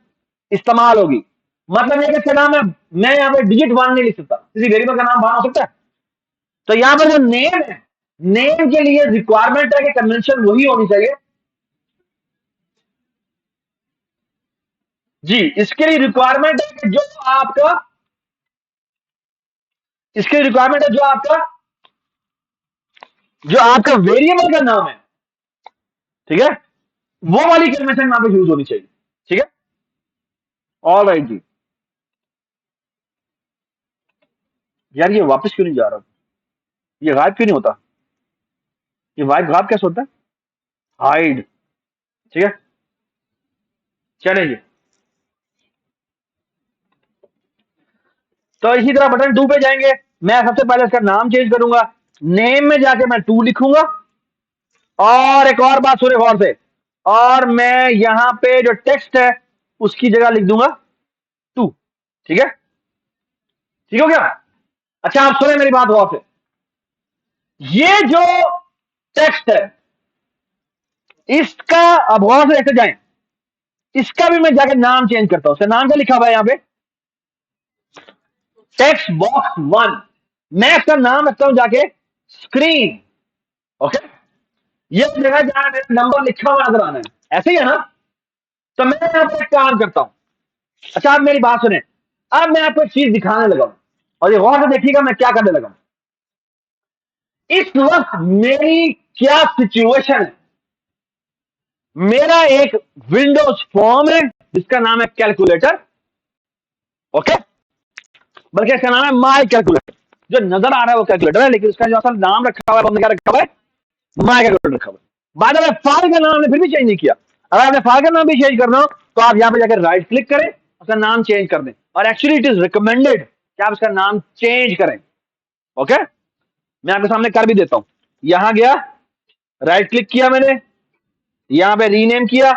इस्तेमाल होगी। मतलब ये कि नाम है, मैं यहां पे डिजिट 1 नहीं लिख सकता, किसी वेरिएबल का नाम बाहर हो सकता है। तो यहां पर जो नेम है, नेम के लिए रिक्वायरमेंट है कि कन्वेंशन वही होनी चाहिए। जी, इसके लिए रिक्वायरमेंट है कि जो आपका, इसके लिए रिक्वायरमेंट है जो आपका वेरिएबल का नाम है, ठीक है, वो वाली कन्वेंशन यहां पे यूज होनी चाहिए। ठीक है, ऑल राइट जी। यार ये वापस क्यों नहीं जा रहा, ये गायब क्यों नहीं होता, ये वाइब गायब कैसे होता है, हाइड। ठीक है, चलेंगे। तो इसी तरह बटन 2 पे जाएंगे। मैं सबसे पहले इसका नाम चेंज करूंगा। नेम में जाके मैं 2 लिखूंगा, और एक और बात सुने गौर से, और मैं यहां पे जो टेक्स्ट है उसकी जगह लिख दूंगा 2। ठीक है, ठीक हो गया। अच्छा, आप सुने मेरी बात गौर से, ये जो टेक्स्ट है इसका, अब गौर से देखते जाएं, इसका भी मैं जाके नाम चेंज करता हूं। नाम क्या लिखा हुआ है यहां पे, टेक्स्ट बॉक्स 1। मैं इसका नाम रखता हूं जाके स्क्रीन। ओके, ये जगह जहां मेरा नंबर लिखा हुआ नजर आना है, ऐसे ही है ना। तो मैं यहां पर एक काम करता हूं। अच्छा, आप मेरी बात सुने, अब मैं आपको एक चीज दिखाने लगा हूं, और ये गौर से देखिएगा मैं क्या करने लगा हूं। इस वक्त मेरी क्या सिचुएशन है, मेरा एक विंडोज फॉर्म है जिसका नाम है कैलकुलेटर। ओके, बल्कि इसका नाम है माई कैलकुलेटर। जो नजर आ रहा है वो कैलकुलेटर है, लेकिन उसका जो असल नाम रखा हुआ है, क्या रखा हुआ है, माई कैलकुलेटर रखा हुआ है। बाद में फाइल का नाम हमने फिर भी चेंज नहीं किया। अगर आपने फाइल का नाम भी चेंज करना हो तो आप यहां पे जाकर राइट क्लिक करें, उसका नाम चेंज कर दें। और एक्चुअली इट इज रिकमेंडेड कि आप इसका नाम चेंज करें। ओके, मैं आपके सामने कर भी देता हूं। यहां गया, राइट क्लिक किया मैंने, यहां पे रीनेम किया,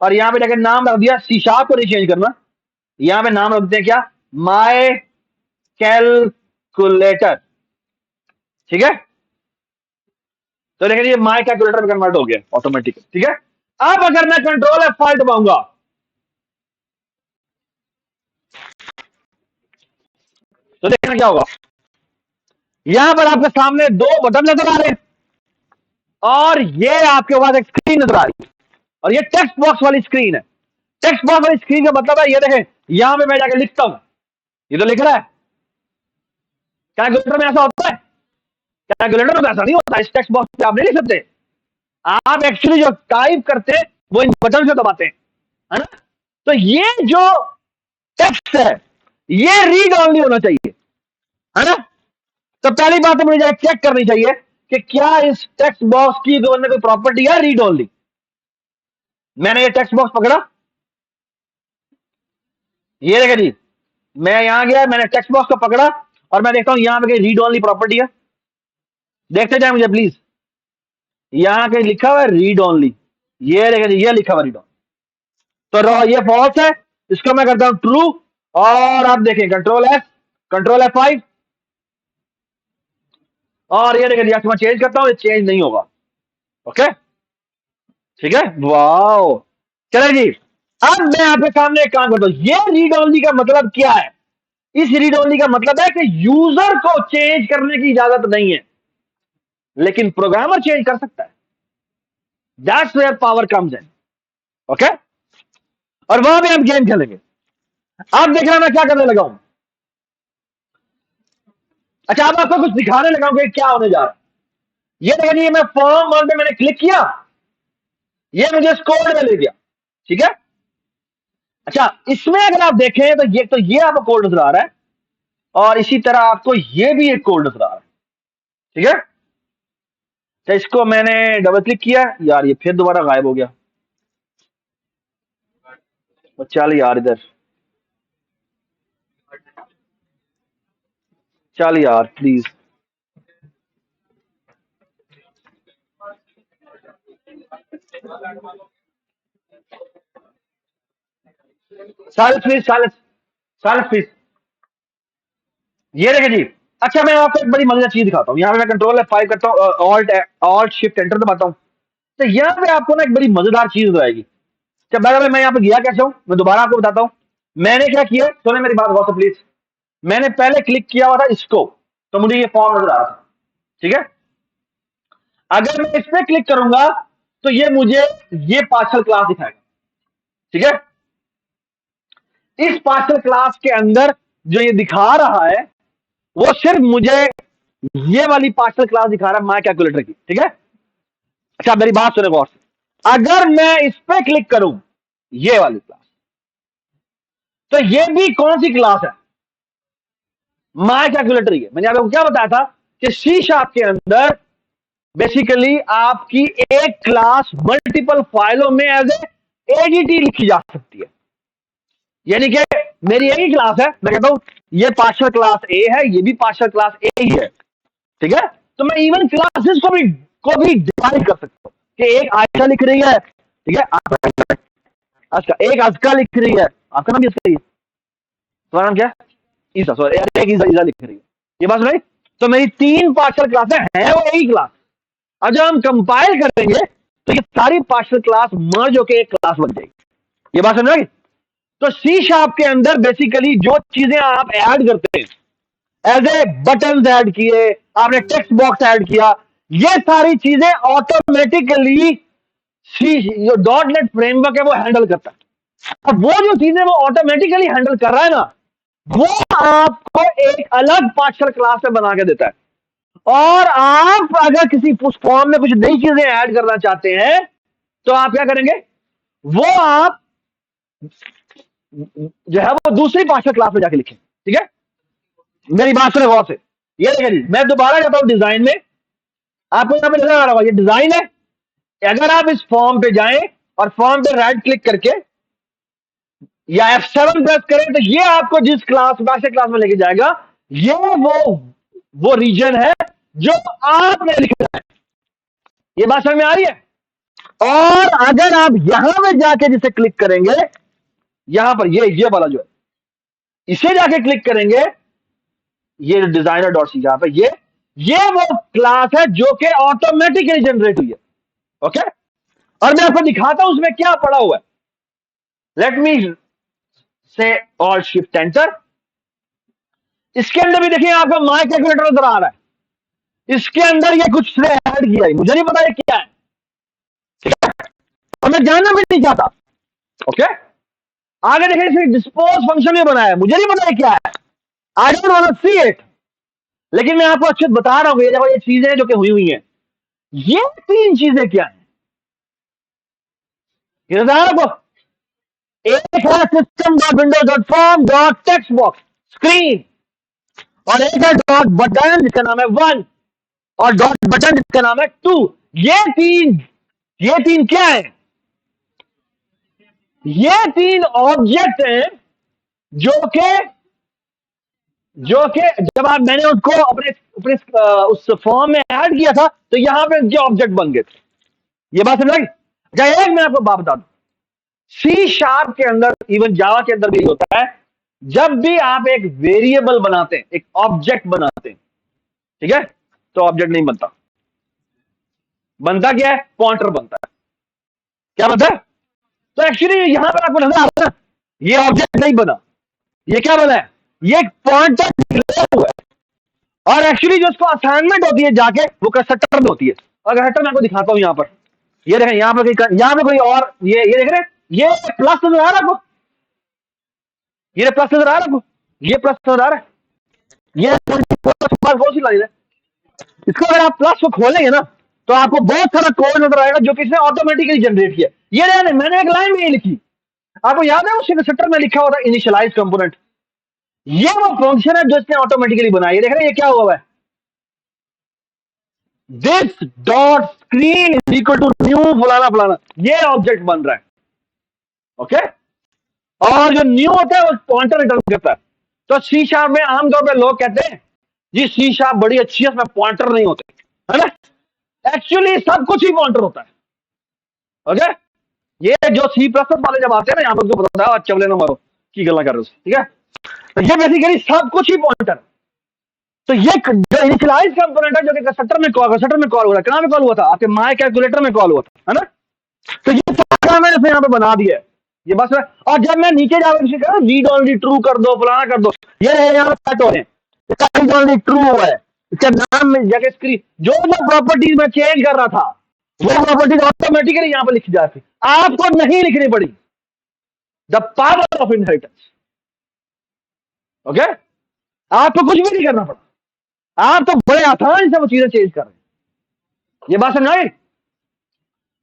और यहां पे जाकर नाम रख दिया, सी शार्प को नहीं चेंज करना, यहां पे नाम रख देते हैं क्या, माई कैलकुलेटर। ठीक है, तो देखिए ये माई कैलकुलेटर में कन्वर्ट हो गया ऑटोमेटिक। ठीक है, अब अगर मैं कंट्रोल F5 दबाऊंगा तो देखना क्या होगा, यहां पर आपके सामने 2 बटन नजर आ रहे हैं, और ये आपके पास एक स्क्रीन नजर आ रही है, और ये टेक्स्ट बॉक्स वाली स्क्रीन है। टेक्स्ट बॉक्स वाली स्क्रीन का मतलब है, ये देखें, यहां पे मैं जाकर लिखता हूं, ये तो लिख रहा है। कैलकुलेटर में ऐसा होता है, कैलकुलेटर में ऐसा नहीं होता। इस टेक्स्ट बॉक्स पे आप नहीं लिख सकते। आप एक्चुअली जो टाइप करते हैं वो इन बटन से दबाते हैं, है ना। तो ये जो टेक्स्ट है ये रीड ऑनली होना चाहिए, है ना। तो पहली बात तो मुझे जाके चेक करनी चाहिए कि क्या इस टेक्स्ट बॉक्स की कोई प्रॉपर्टी है रीड ऑनली। मैंने ये टेक्स्ट बॉक्स पकड़ा, ये देखा जी, मैं यहां गया, मैंने टेक्स्ट बॉक्स को पकड़ा और मैं देखता हूं यहां पे रीड ऑनली प्रॉपर्टी है। देखते जाए मुझे प्लीज, यहां कहीं लिखा हुआ है रीड ऑनली, ये देखा जी, ये लिखा हुआ रीड ऑनली। तो ये फॉल्स है, इसको मैं करता हूं ट्रू, और आप देखें कंट्रोल F5, और ये देखिए मैं चेंज करता हूं, ये चेंज नहीं होगा। ओके, ठीक है, वाओ। चले जी, अब मैं आपके सामने एक काम करता हूं, ये रीड ओनली का मतलब क्या है। इस रीड ओनली का मतलब है कि यूजर को चेंज करने की इजाजत नहीं है, लेकिन प्रोग्रामर चेंज कर सकता है। That's where power comes in. Okay, और वहां पे हम गेम खेलेंगे। आप देख रहे हैं मैं क्या करने लगा हूं। अच्छा, अब आपको कुछ दिखाने लगा हूं कि क्या होने जा रहा है। ये देखिए, मैं फॉर्म वन पे मैंने क्लिक किया, ये मुझे इस कोड में ले गया, ठीक है। अच्छा, इसमें अगर आप देखें तो ये आपको कोड नजर आ रहा है, और इसी तरह आपको ये भी एक कोड नजर आ रहा है, ठीक है। तो इसको मैंने डबल क्लिक किया, यार ये फिर दोबारा गायब हो गया। तो चल यार इधर, चल यार please. Silence please, silence please. ये देखे जी। अच्छा, मैं आपको एक बड़ी मजेदार चीज दिखाता हूँ। यहाँ पे मैं कंट्रोल F5 करता हूँ, ऑल्ट शिफ्ट एंटर दबाता हूँ, तो यहाँ पे आपको ना एक बड़ी मजेदार चीज नजर आएगी। जब मैं यहाँ पे गया कैसे हूँ, मैं दोबारा आपको बताता हूँ। मैंने क्या किया, सुने मेरी बात गौर से प्लीज। मैंने पहले क्लिक किया हुआ था इसको, तो मुझे ये फॉर्म नजर आ रहा था, ठीक है। अगर मैं इस पे क्लिक करूंगा तो ये मुझे ये पार्शियल क्लास दिखाएगा, ठीक है। इस पार्शियल क्लास के अंदर जो ये दिखा रहा है, वो सिर्फ मुझे ये वाली पार्शियल क्लास दिखा रहा है माय कैलकुलेटर की, ठीक है। अच्छा, मेरी बात सुने गौर से। अगर मैं इस पे क्लिक करूं, ये वाली क्लास, तो ये भी कौन सी क्लास है, माय कैलकुलेटर ही है। मैंने आपको क्या बताया था कि सी शार्प के अंदर बेसिकली आपकी एक क्लास मल्टीपल फाइलों में एज ए एडीटी लिखी जा सकती है। यानी कि मेरी एक ही क्लास है, मैं कहता हूं ये पार्शियल क्लास ए है, ये भी पार्शियल क्लास ए ही है, ठीक है। तो मैं इवन क्लासेस को भी डिफाइन कर सकता हूं कि एक आयशा लिख रही है, ठीक है, अच्छा एक अजका लिख रही है, आपका नाम भी इसका ही है, तुम्हारा नाम क्या है, ईसा, सॉरी, एक ईसा लिख रही है, ये बात सुनाई। तो मेरी 3 पार्शियल क्लासें हैं, वो एक ही क्लास। अब जब हम कंपाइल करेंगे तो ये सारी पार्शियल क्लास मर्ज होकर एक क्लास बन जाएगी। ये बात समझ। तो सी शार्प के अंदर बेसिकली जो चीजें आप ऐड करते हैं, एज ए बटन ऐड किए, आपने टेक्स्ट बॉक्स ऐड किया, ये सारी चीजें ऑटोमेटिकली सी जो डॉट नेट फ्रेमवर्क है वो हैंडल करता है। अब वो जो चीजें वो ऑटोमेटिकली हैंडल कर रहा है ना, वो आपको एक अलग पार्शियल क्लास में बना के देता है। और आप अगर किसी उस फॉर्म में कुछ नई चीजें ऐड करना चाहते हैं, तो आप क्या करेंगे, वो आप जो है वो दूसरी पार्शियल क्लास में जाके लिखें, ठीक है। मेरी बात सुने गौर से। ये देखिए जी, मैं दोबारा जाता हूं डिजाइन में, आपको यहां पे नजर आ रहा होगा ये डिजाइन है। अगर आप इस फॉर्म पे जाएं और फॉर्म पे राइट क्लिक करके या F7 प्रेस करें, तो ये आपको जिस क्लास पार्शियल क्लास में लेके जाएगा, ये वो रीजन है जो आपने लिखना है। ये बात समझ में आ रही है। और अगर आप यहां में जाके जिसे क्लिक करेंगे, यहां पर ये वाला जो है, इसे जाके क्लिक करेंगे, ये डिजाइनर डॉट सी, यहां पे ये वो क्लास है जो कि ऑटोमेटिकली जनरेट हुई है। ओके, और मैं आपको दिखाता हूं उसमें क्या पड़ा हुआ है। लेट मी से ऑल शिफ्ट एंटर। इसके अंदर भी देखिए आपको माय कैलकुलेटर नजर आ रहा है। इसके अंदर ये कुछ ने ऐड किया है, मुझे नहीं पता ये क्या है, ठीक है, और मैं जानना भी नहीं चाहता। ओके, आगे देखिए इसमें डिस्पोज फंक्शन में बनाया है, मुझे नहीं पता ये क्या है, I don't want to see it. लेकिन मैं आपको अच्छे बता रहा हूं ये देखो ये चीजें जो कि हुई हैं, ये 3 चीजें क्या है, ये बता रहा हूं। एक है system.windows.form.textbox, स्क्रीन, और एक है डॉट बटन जिसका नाम है 1, और डॉट बटन जिसका नाम है 2। ये तीन क्या है? ये तीन ऑब्जेक्ट हैं जो कि जब मैंने उसको अपने अपने उस फॉर्म में ऐड किया था तो यहां पे जो ऑब्जेक्ट बन गए थे। ये बात समझ लगी? अच्छा, एक मैं आपको बात बता दूं, C# के अंदर, इवन जावा के अंदर भी होता है, जब भी आप एक वेरिएबल बनाते हैं, एक ऑब्जेक्ट बनाते हैं, ठीक है, तो ऑब्जेक्ट नहीं बनता। बनता क्या है? पॉइंटर बनता है। क्या बनता है? तो एक्चुअली यहां पर आपको नजर आ रहा है ना, ये ऑब्जेक्ट नहीं बना, ये क्या बना है? ये एक पॉइंटर डिक्लेयर हुआ है। और एक्चुअली जो उसको असाइनमेंट होती है जाके वो कंस्ट्रक्टर में होती है। अगर कंस्ट्रक्टर मैं आपको दिखाता हूं, यहां पर ये देखें, यहां पर कोई और ये देख रहे हैं, ये प्लस नजर आ रहा है आपको? ये प्लस नजर आ रहा है आपको? ये प्लस नजर आ रहा है? ये कौन सी लाइन है? इसको अगर आप प्लस को खोलेंगे ना तो आपको बहुत सारा कोड नजर आएगा जो कि इसने ऑटोमेटिकली जनरेट किया। ये नहीं, मैंने एक लाइन में ये लिखी, आपको याद है उस कंस्ट्रक्टर में लिखा होता है इनिशियलाइज कंपोनेंट। ये वो फंक्शन है जो इसने ऑटोमेटिकली बनाया। ये देख रहे हैं, ये क्या हुआ है? This dot screen is equal to new फलाना फलाना, ये ऑब्जेक्ट बन रहा है। ओके, और जो न्यू होता है वो पॉइंटर रिटर्न करता है। तो C# में आमतौर पर लोग कहते हैं जी C# बड़ी अच्छी है, उसमें पॉइंटर नहीं होते, है ना? एक्चुअली सब कुछ ही पॉइंटर होता है। ओके, ये जो C++ वाले जब आते हैं ना यहाँ पर, उनको पता है चवले ना मारो की गला कर रहे हो, ठीक है? तो ये बेसिकली सब कुछ ही पॉइंटर। तो ये जो इनिशियलाइज कंपोनेंट है जो कि कंस्ट्रक्टर में कॉल हुआ था, कहां में कॉल हुआ था? आपके माय कैलकुलेटर में कॉल हुआ था, है ना? तो ये सारा मैंने यहाँ पे बना दिया है, ये बस है। और जब मैं नीचे जाकर रीड ओनली ट्रू कर दो, फलाना कर दो, ये यहाँ पे सेट हो रहे हैं, रीड ओनली ट्रू हुआ है, इसका नाम में जगह स्क्रीन, जो प्रॉपर्टीज में चेंज कर रहा था वो प्रॉपर्टीज ऑटोमेटिकली यहाँ पे लिखी जाती, आपको नहीं लिखनी पड़ी। The power of inheritance. Okay, आपको कुछ भी नहीं करना पड़ा, आप तो बड़े आसान से वो चीजें चेंज कर रहे हैं। ये बात समझ आई?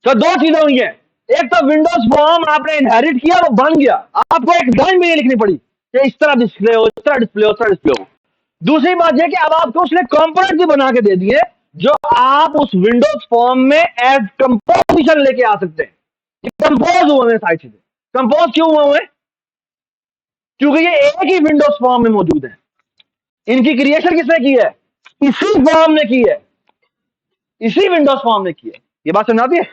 तो दो चीजें हुई है, एक तो विंडोज फॉर्म आपने इनहेरिट किया, वो बन गया, आपको एक लाइन भी नहीं लिखनी पड़ी कि इस तरह डिस्प्ले हो, इस तरह डिस्प्ले हो, इस तरह डिस्प्ले हो। दूसरी बात यह कि अब आपको उसने कंपोनेंट भी बना के दे दिए जो आप उस विंडोज फॉर्म में एज कंपोजिशन लेके आ सकते हैं। कंपोज हुए हैं सारी चीजें। कंपोज क्यों हुए हैं? क्योंकि ये एक ही विंडोज फॉर्म में मौजूद है। इनकी क्रिएशन किसने की है? इसी फॉर्म ने की है, इसी विंडोज फॉर्म ने की है। ये बात समझ आती है?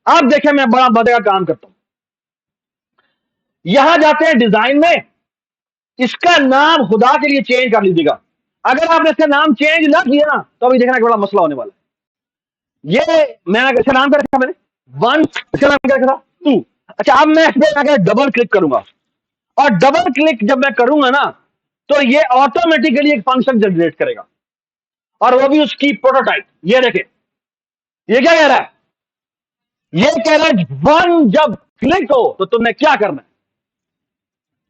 आप देखें, मैं बड़ा बड़े का काम करता हूं, यहां जाते हैं डिजाइन में, इसका नाम खुदा के लिए चेंज कर लीजिएगा। अगर आपने इसका नाम चेंज ना किया ना तो अभी देखना कि बड़ा मसला होने वाला है। ये मैंने इसका नाम क्या रखा? मैंने 1, इसका नाम क्या रखा था? 2। अच्छा, अब मैं इस पर डबल क्लिक करूंगा, और डबल क्लिक जब मैं करूंगा ना तो ये ऑटोमेटिकली एक फंक्शन जनरेट करेगा, और वो भी उसकी प्रोटोटाइप। ये देखें, ये क्या कह रहा है? ये कह रहा है 1 जब क्लिक हो तो तुमने क्या करना है।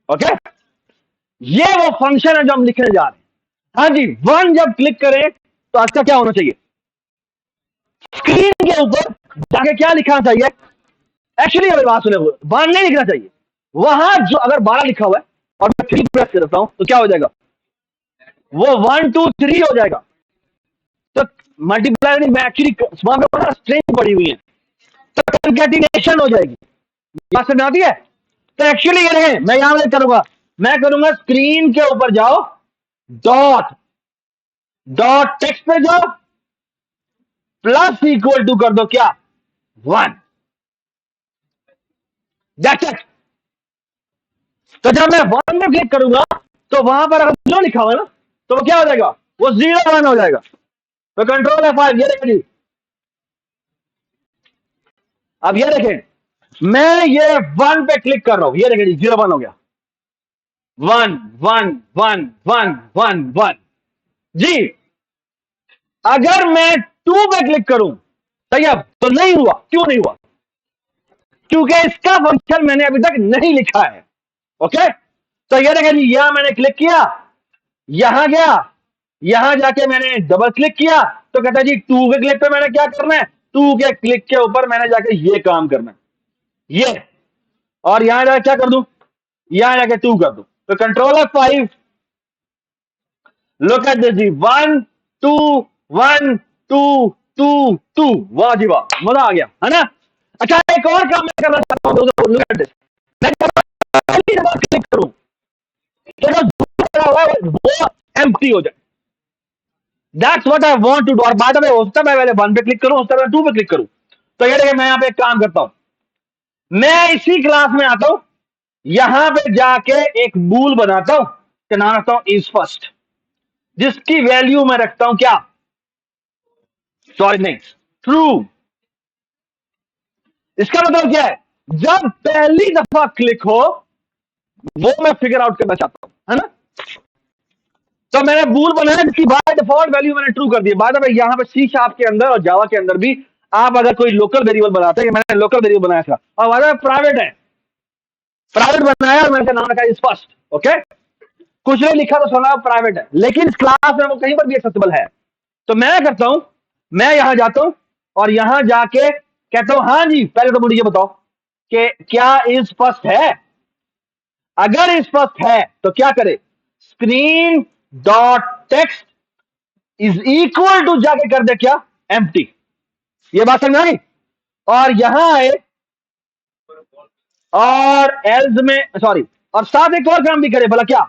ओके, ये वो फंक्शन है जो हम लिखने जा रहे हैं। हाँ जी, 1 जब क्लिक करें तो इसका क्या होना चाहिए? स्क्रीन के ऊपर जाके क्या लिखना चाहिए? एक्चुअली अगर बात सुने, 1 नहीं लिखना चाहिए, वहां जो अगर 12 लिखा हुआ है और मैं 3 प्रेस करता हूं तो क्या हो जाएगा? वो 1 2 3 हो जाएगा। तो मल्टीप्लाई नहीं, मैं एक्चुअली स्ट्रिंग पड़ी हुई है तो कंकैटिनेशन हो जाएगी। बात समझ आती है? तो एक्चुअली ये है, मैं यहां पर करूंगा, मैं करूंगा स्क्रीन के ऊपर जाओ, डॉट टेक्स्ट पे जाओ, प्लस इक्वल टू कर दो क्या? 1। That's it. तो जब मैं 1 में क्लिक करूंगा तो वहां पर अगर 0 लिखा हुआ है ना तो वो क्या हो जाएगा? वो 0 1 हो जाएगा। तो कंट्रोल F5, ये देखिए, अब ये देखें, मैं ये 1 पे क्लिक कर रहा हूं, ये देखिए 0 1 हो गया। 1 1 1 1 1 1 जी। अगर मैं 2 पे क्लिक करूं सही है तो नहीं हुआ। क्यों नहीं हुआ? क्योंकि इसका फंक्शन मैंने अभी तक नहीं लिखा है। ओके, तो ये देखिए जी, यहां मैंने क्लिक किया, यहां गया, यहां जाके मैंने डबल क्लिक किया तो कहता है जी 2 के क्लिक पे मैंने क्या करना है? 2 के क्लिक के ऊपर मैंने जाके ये काम करना है, ये, और यहां जाके क्या कर दूं? यहां जाके 2 कर दूं। तो control F5, look at this जी, 1 2 1 2 2 2, वाह जी वाह, मजा आ गया है ना। अच्छा एक और काम मैं करना चाहता हूं, लुक एट दिस, मैं पहली दफा क्लिक करूं तो जो बना हुआ है वो एम्प्टी हो जाए, that's what I want to do. और बाद में हो सकता है मैं पहले 1 पे क्लिक करूं, उसके बाद 2 पे क्लिक करूं। तो ये देखिए मैं यहाँ पे एक काम करता हूं, मैं इसी क्लास में आता हूं, यहां पे जाके एक बूल बनाता हूं, क्या नाम रखता हूं, इज फर्स्ट, जिसकी वैल्यू मैं रखता हूं क्या, सॉरी नहीं, ट्रू। इसका मतलब क्या है, जब पहली दफा क्लिक हो वो मैं फिगर आउट करना चाहता हूं, है ना। तो मैंने बूल बनाया जिसकी बाय डिफॉल्ट वैल्यू मैंने ट्रू कर दी। बाद में यहां पे सी शार्प के अंदर और जावा के अंदर भी आप अगर कोई लोकल वेरिएबल बनाते हैं, मैंने लोकल वेरिएबल बनाया था और बाद में प्राइवेट है, प्राइवेट बनाया और मैंने नाम रखा इज फर्स्ट, ओके, कुछ नहीं लिखा तो सुना प्राइवेट है, लेकिन इस क्लास में वो कहीं पर भी एक्सेसिबल है। तो मैं करता हूं, मैं यहां जाता हूं और यहां जाके कहता हूं हाँ जी, पहले तो मुझे ये बताओ कि क्या इज फर्स्ट है। अगर इज फर्स्ट है तो क्या करे, screen dot text is equal to जाके कर दे क्या, एम्प्टी। ये बात समझ आई। और यहां आए और एल्स में, सॉरी, और साथ एक और काम भी करे, भला क्या,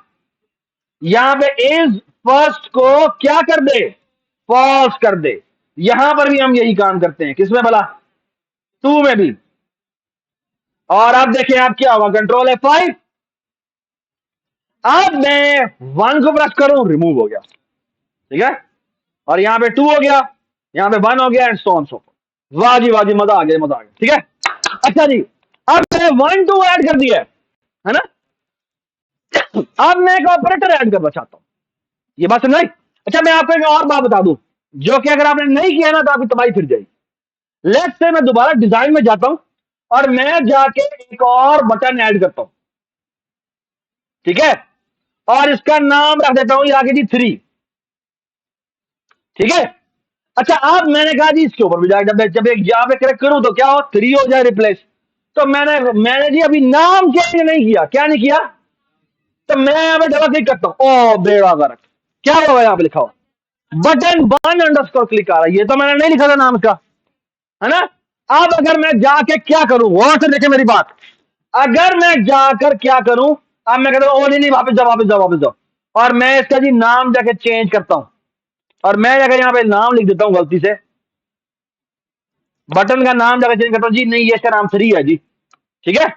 यहां पे इज फर्स्ट को क्या कर दे, फॉल्स कर दे। यहां पर भी हम यही काम करते हैं, किसमें भला, 2 में भी। और अब देखें आप क्या होगा, कंट्रोल F5, अब मैं 1 को प्रेस करूं, रिमूव हो गया, ठीक है, और यहां पे 2 हो गया, यहां पे 1 हो गया, and so on so forth. वाह जी वाह जी, मजा आ गया, मजा आ गया, ठीक है। अच्छा जी, अब मैंने 1 2 ऐड कर दिया है ना। अब मैं एक ऑपरेटर ऐड करना चाहता हूं, ये बात समझ आई। अच्छा मैं आपको एक और बात बता दूं, जो कि अगर आपने नहीं किया ना तो आपकी तबाही फिर जाएगी। लेट्स से मैं दोबारा डिजाइन में जाता हूं और मैं जाके एक और बटन ऐड करता हूं, ठीक है, और इसका नाम रख देता हूं ये आगे जी 3, ठीक है। अच्छा अब मैंने कहा जी इसके ऊपर भी जाए, जब एक यहाँ पे क्लिक करूं तो क्या हो, 3 हो जाए रिप्लेस। तो मैंने जी अभी नाम चेंज नहीं किया, क्या नहीं किया, तो मैं यहाँ पे डबल क्लिक करता हूं, ओ बेड़ा गर्क, क्या होगा यहाँ पे लिखा हुआ, बटन 1 अंडरस्कोर क्लिक आ रहा है, ये तो मैंने नहीं लिखा था नाम इसका, है ना। अब अगर मैं जाके क्या करूं, और से देखे मेरी बात, अगर मैं जाकर क्या करूं, अब मैं कहता हूं ओ नहीं नहीं, वापस जाओ वापस जाओ वापस जाओ, और मैं इसका जी नाम जाके चेंज करता हूं, और मैं जाकर यहां पे नाम लिख देता हूं गलती से, बटन का नाम जाकर चेंज करता हूं जी, नहीं ये इसका नाम 3 है जी, ठीक है।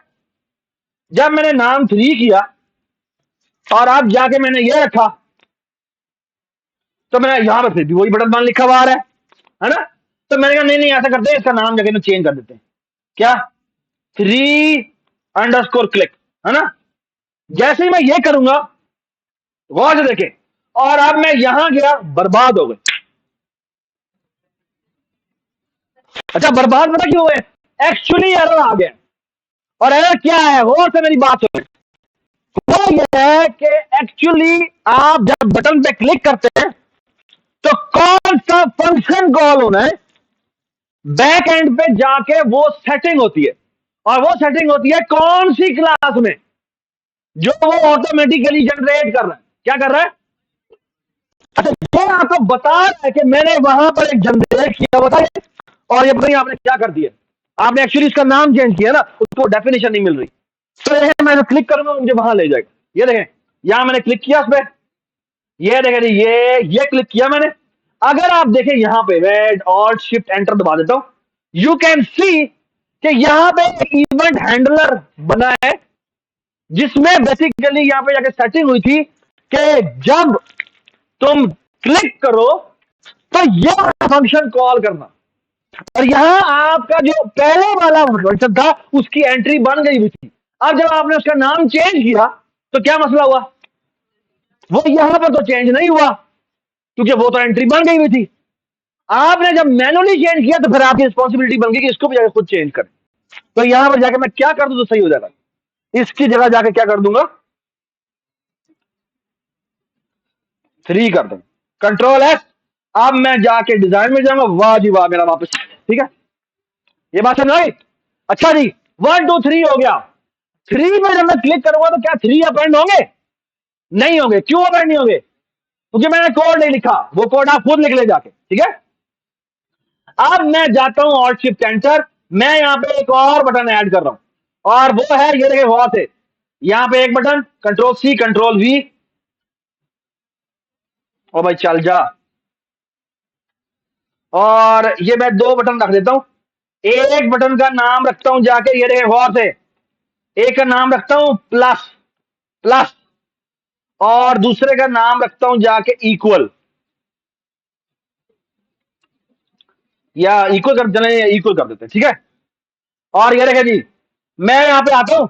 जब मैंने नाम 3 किया और अब जाके मैंने ये रखा, तो मैंने यहां पर फिर भी वही बटन 1 लिखा हुआ आ रहा है ना। तो मैंने कहा नहीं नहीं, ऐसा करते हैं, इसका नाम जाके चेंज कर देते हैं, क्या, 3 अंडरस्कोर क्लिक, है ना। जैसे ही मैं ये करूंगा, गौर से देखें, और अब मैं यहां गया, बर्बाद हो गए। अच्छा बर्बाद पता क्यों हुए, एक्चुअली एरर आ गया, और एरर क्या है, गौर से मेरी बात सुने, वो ये है कि एक्चुअली आप जब बटन पे क्लिक करते हैं तो कौन सा फंक्शन कॉल होना है, बैक एंड पे जाके वो सेटिंग होती है, और वो सेटिंग होती है कौन सी क्लास में, जो वो ऑटोमेटिकली जनरेट कर रहा है, क्या कर रहा है। अच्छा ये आपको बता रहा है कि मैंने वहां पर एक जनरेट किया हुआ था, और ये भाई आपने क्या कर दिया, आपने एक्चुअली इसका नाम चेंज किया ना, उसको डेफिनेशन नहीं मिल रही। तो ये मैं जो क्लिक करूंगा मुझे वहां ले जाएगा, ये देखें, यहां मैंने क्लिक किया उस पर, ये देखें ये क्लिक किया मैंने। अगर आप देखें यहां पे, मैं ऑल्ट शिफ्ट एंटर दबा देता हूं, यू कैन सी कि यहां पे इवेंट हैंडलर बना है, जिसमें बेसिकली यहां पे जाके सेटिंग हुई थी कि जब तुम क्लिक करो तो यह फंक्शन कॉल करना, और यहां आपका जो पहले वाला फंक्शन था उसकी एंट्री बन गई हुई थी। अब जब आपने उसका नाम चेंज किया तो क्या मसला हुआ, वो यहां पर तो चेंज नहीं हुआ क्योंकि वो तो एंट्री बन गई हुई थी। आपने जब मैनुअली चेंज किया तो फिर आपकी रिस्पॉन्सिबिलिटी बन गई कि इसको भी जाकर खुद चेंज करें। तो यहां पर जाकर मैं क्या कर दूं तो सही हो जाएगा, इसकी जगह जाके क्या कर दूंगा, 3 कर दूंगा, कंट्रोल S। अब मैं जाके डिजाइन में जाऊंगा, वाह जी वाह, मेरा वापस, ठीक है, ये बात समझ आई। अच्छा जी 1 2 3 हो गया, 3 में जब मैं क्लिक करूंगा तो क्या 3 अपेंड होंगे, नहीं होंगे, क्यों अपेंड नहीं होंगे, क्योंकि मैंने कोड नहीं लिखा, वो कोड आप खुद लिख ले जाके, ठीक है। अब मैं जाता हूं ऑल्ट शिफ्ट एंटर, मैं यहां पे एक और बटन ऐड कर रहा हूं, और वो है ये देखिए वहां से यहां पे एक button control C control V, ओ भाई चल जा, और ये मैं दो बटन रख देता हूं। एक बटन का नाम रखता हूं जाके ये देखिए गौर से, एक का नाम रखता हूं प्लस प्लस, और दूसरे का नाम रखता हूं जाके इक्वल, या इक्वल कर देना, इक्वल कर देते हैं, ठीक है। और ये देखे जी, मैं यहां पे आता हूं,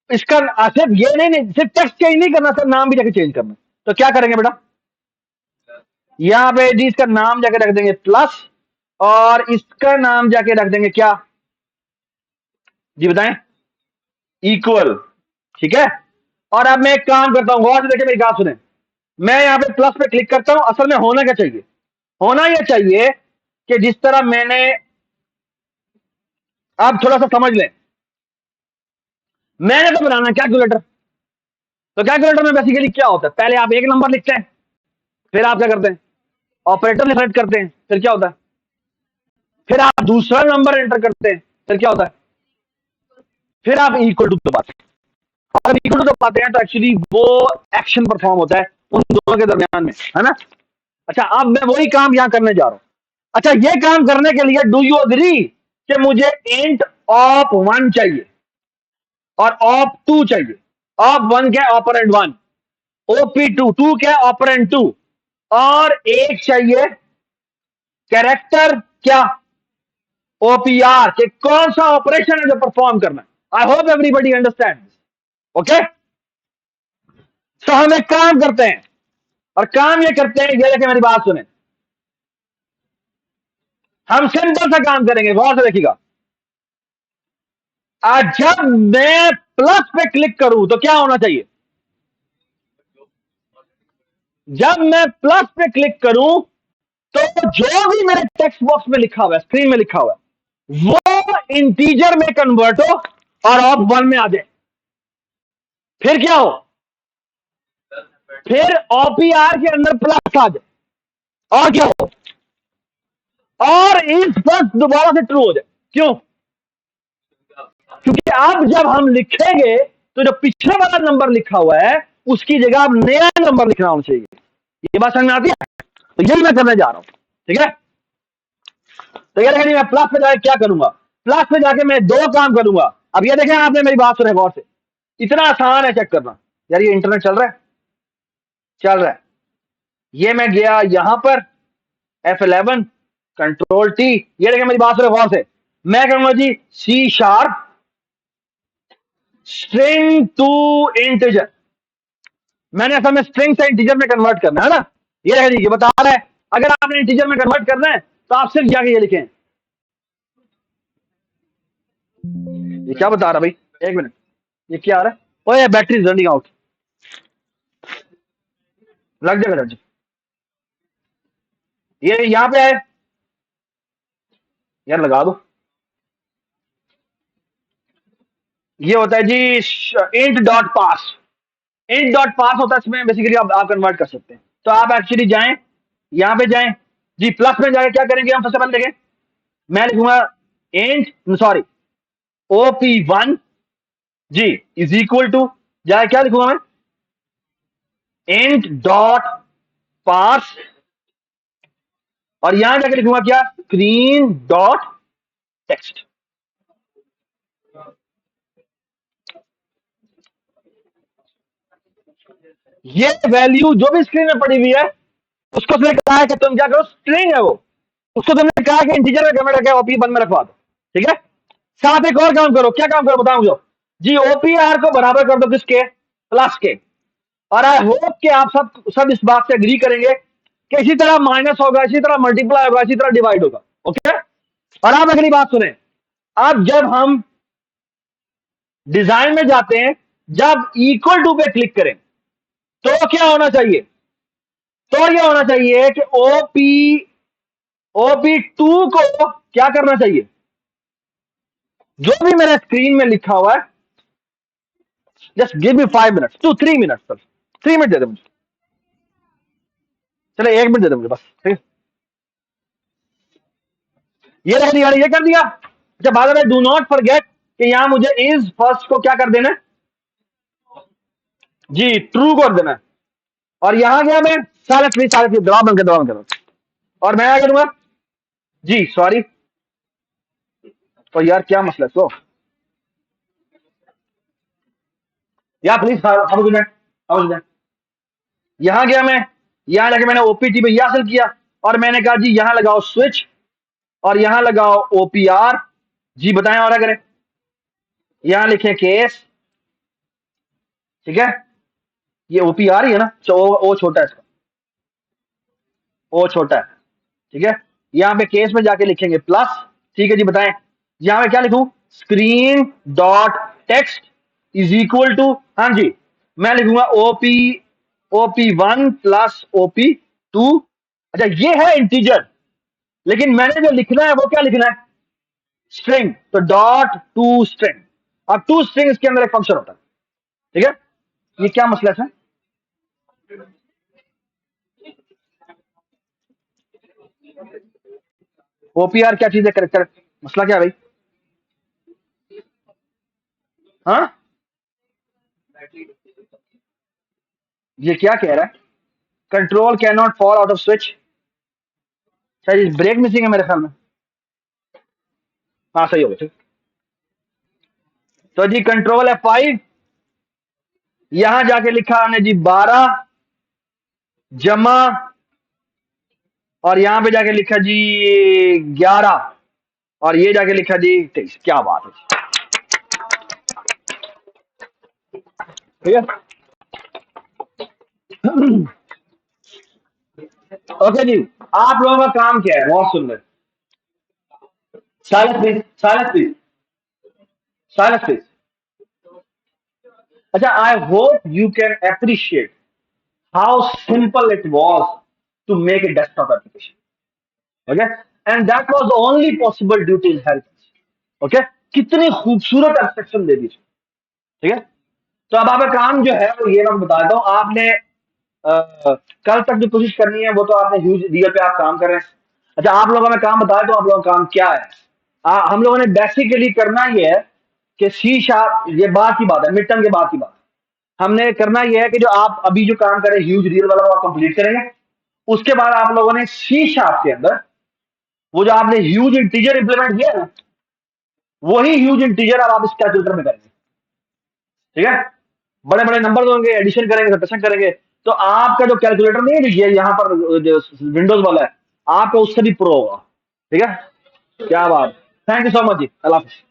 इसका सिर्फ ये नहीं सिर्फ टेक्स्ट चेंज नहीं करना सर, नाम भी जाके चेंज करना। तो क्या करेंगे बेटा, यहां पे जी इसका नाम जाके रख देंगे प्लस, और इसका नाम जाके रख देंगे क्या जी बताएं, इक्वल, ठीक है। और अब मैं एक काम करता हूं, गौर से देखिए मेरी बात सुने, मैं यहां पे प्लस पे क्लिक करता हूं। असल में होना क्या चाहिए, होना यह चाहिए कि जिस तरह मैंने, आप थोड़ा सा समझ लें, मैंने तो बनाना कैलकुलेटर, तो कैलकुलेटर में बेसिकली क्या होता है, पहले आप एक नंबर लिखते हैं, फिर आप क्या करते हैं, ऑपरेटर सेलेक्ट करते हैं, फिर क्या होता है, फिर आप दूसरा नंबर एंटर करते हैं, फिर क्या होता है, फिर आप इक्वल टू दबाते हैं। और इक्वल टू दबाते हैं तो एक्चुअली वो एक्शन परफॉर्म होता है उन दोनों के दरमियान में, है ना। अच्छा, अब मैं वही काम यहां करने जा रहा हूं। अच्छा, ये काम करने के लिए डू यू अग्री कि मुझे इंट ऑप 1 चाहिए और ऑप 2 चाहिए। ऑप 1 क्या है, ऑपरेंड 1, ओपी 2 2 क्या है, ऑपरेंड 2, और एक चाहिए कैरेक्टर क्या, ओपीआर, के कौन सा ऑपरेशन है जो परफॉर्म करना है। I hope everybody understand, okay. तो हम एक काम करते हैं, और काम ये करते हैं, ये लेके मेरी बात सुने, हम सिंपल सा काम करेंगे, गौर से देखिएगा। आज जब मैं प्लस पे क्लिक करूं तो क्या होना चाहिए, जब मैं प्लस पे क्लिक करूं तो जो भी मेरे टेक्स्ट बॉक्स में लिखा हुआ है, स्क्रीन में लिखा हुआ है, वो इंटीजर में कन्वर्ट हो और ऑप 1 में आ जाए। फिर क्या हो, फिर ओपीआर के अंदर प्लस आ जाए, और क्या हो, और इस प्लस दोबारा से ट्रू हो जाए। क्यों, क्योंकि अब जब हम लिखेंगे तो जो पिछले वाला नंबर लिखा हुआ है उसकी जगह अब नया नंबर लिखना होना चाहिए। ये बात समझ में आती है, तो यही मैं करने जा रहा हूं, ठीक है। तो ये देखें, मैं प्लस पे जाकर क्या करूंगा, प्लस पे जाके मैं दो काम करूंगा। अब ये देखें, आपने मेरी बात सुने गौर से, इतना आसान है चेक करना। यार ये इंटरनेट चल रहा है, चल रहा है। ये मैं गया यहां पर F11 कंट्रोल टी, ये देखें मेरी बात सुने गौर से, मैं कहूंगा जी C# स्ट्रिंग टू इंटीजर, मैंने असल में स्ट्रिंग से इंटीजर में कन्वर्ट करना है ना। ये देखें जी, ये बता रहा है अगर आपने इंटीजर में कन्वर्ट करना है तो आप सिर्फ जाके ये लिखें, ये क्या बता रहा भाई, एक मिनट, ये क्या आ रहा है, ओए बैटरी रनिंग आउट, लग जाएगा चार्ज, ये यहां पे है यार, लगा दो। ये होता है जी इंट डॉट पास, इंट डॉट पास होता है, इसमें बेसिकली आप कन्वर्ट कर सकते हैं। तो आप एक्चुअली जाएं, यहां पे जाएं जी, प्लस में जाके क्या करेंगे हम, सबसे पहले देखें, मैं लिखूंगा इंट, सॉरी, OP1 जी इज इक्वल टू, जाए क्या लिखूंगा मैं, इंट डॉट पास, और यहां जाके लिखूंगा क्या, स्क्रीन डॉट टेक्स्ट। ये वैल्यू जो भी स्क्रीन में पड़ी हुई है उसको तुमने कहा है कि तुम क्या करो, स्ट्रिंग है वो, उसको तुमने कहा कि इंटीजर में कन्वर्ट करके OP1 में रखवा दो, ठीक है। साथ एक और काम करो, क्या काम करो बताऊं जो जी, OPR को बराबर कर दो किसके, प्लस के। और आई होप कि आप सब इस बात से एग्री करेंगे कि इसी तरह माइनस होगा, इसी तरह मल्टीप्लाई होगा, इसी तरह डिवाइड होगा, ओके। और आप अगली बात सुने, अब जब हम डिजाइन में जाते हैं, जब इक्वल टू पे क्लिक करें तो क्या होना चाहिए, तो यह होना चाहिए कि OP2 को क्या करना चाहिए, जो भी मेरे स्क्रीन में लिखा हुआ है, just give me 5 minutes to 3 minutes, sir 3 minute दे दे मुझे, चले 1 मिनट दे दो मुझे बस, ठीक है। ये रख दिया, ये कर दिया। अच्छा बाद में डू नॉट फॉरगेट कि यहां मुझे इज फर्स्ट को क्या कर देना है जी, ट्रू कर देना है। और यहां गया मैं साइलेंस प्लीज, साइलेंस प्लीज, दवा बंद करो। और मैं क्या करूंगा जी, सॉरी। तो यार क्या मसला है तो यार प्लीज समझ में, समझ में। यहां गया मैं, यहां जाके मैंने ओपीटी पे यह हासिल किया और मैंने कहा जी यहां लगाओ स्विच और यहां लगाओ ओपीआर। जी बताएं और करें, यहां लिखे केस, ठीक है। ये ओपीआर ही है ना, ओ छोटा है इसका, ओ छोटा है, ठीक है। यहां पे केस में जाके लिखेंगे प्लस, ठीक है जी बताएं। यहां पे क्या लिखूं, screen dot text is equal to, हाँ जी मैं लिखूंगा OP1 प्लस OP2। अच्छा ये है इंटीजर, लेकिन मैंने जो लिखना है वो क्या लिखना है, स्ट्रिंग। तो डॉट टू स्ट्रिंग, और टू स्ट्रिंग के अंदर एक फंक्शन होता है, ठीक है। ये क्या मसला है, ओपीआर क्या चीज है, करेक्टर, मसला क्या है भाई। हाँ ये क्या कह रहा है, control can not fall out off switch, शायद ब्रेक मिसिंग है मेरे ख्याल में। हाँ सही हो गया, ठीक। तो जी कंट्रोल F5, यहां जाके लिखा हमने जी 12 जमा, और यहां पे जाके लिखा जी 11, और ये जाके लिखा जी 23। क्या बात है, ठीक है। ओके जी, आप लोगों का काम क्या है, बहुत सुंदर। Silence please, silence please, silence please. अच्छा I hope you can appreciate how simple it was to make a desktop application. Okay, and that was only possible due to inheritance. Okay, कितनी खूबसूरत एब्स्ट्रैक्शन दे दी, ठीक है। तो अब आपका काम जो है वो ये मैं बताता हूँ, आपने कल तक जो कोशिश करनी है वो तो आपने ह्यूज रियल पे आप काम कर रहे हैं। अच्छा आप लोगों में काम बताया तो आप लोगों का काम क्या है, हम लोगों ने बेसिकली करना ये है कि C#, ये बात की बात है, मिड टर्म के बाद की बात, हमने करना यह है कि जो आप अभी जो काम करें ह्यूज रियल वाला वो आप कंप्लीट करेंगे। उसके बाद आप लोगों ने C# के अंदर वो जो आपने ह्यूज इंटीजर इंप्लीमेंट किया ना, वही ह्यूज इंटीजर अब आप इस कैलकुलेटर में करेंगे, ठीक है। बड़े बड़े नंबर होंगे, एडिशन करेंगे, सब्ट्रैक्शन करेंगे। तो आपका जो कैलकुलेटर नहीं है जो ये यहाँ पर जो विंडोज वाला है, आपका उससे भी प्रो होगा, ठीक है। क्या बात, थैंक यू सो मच जी, अल्लाह हाफिज।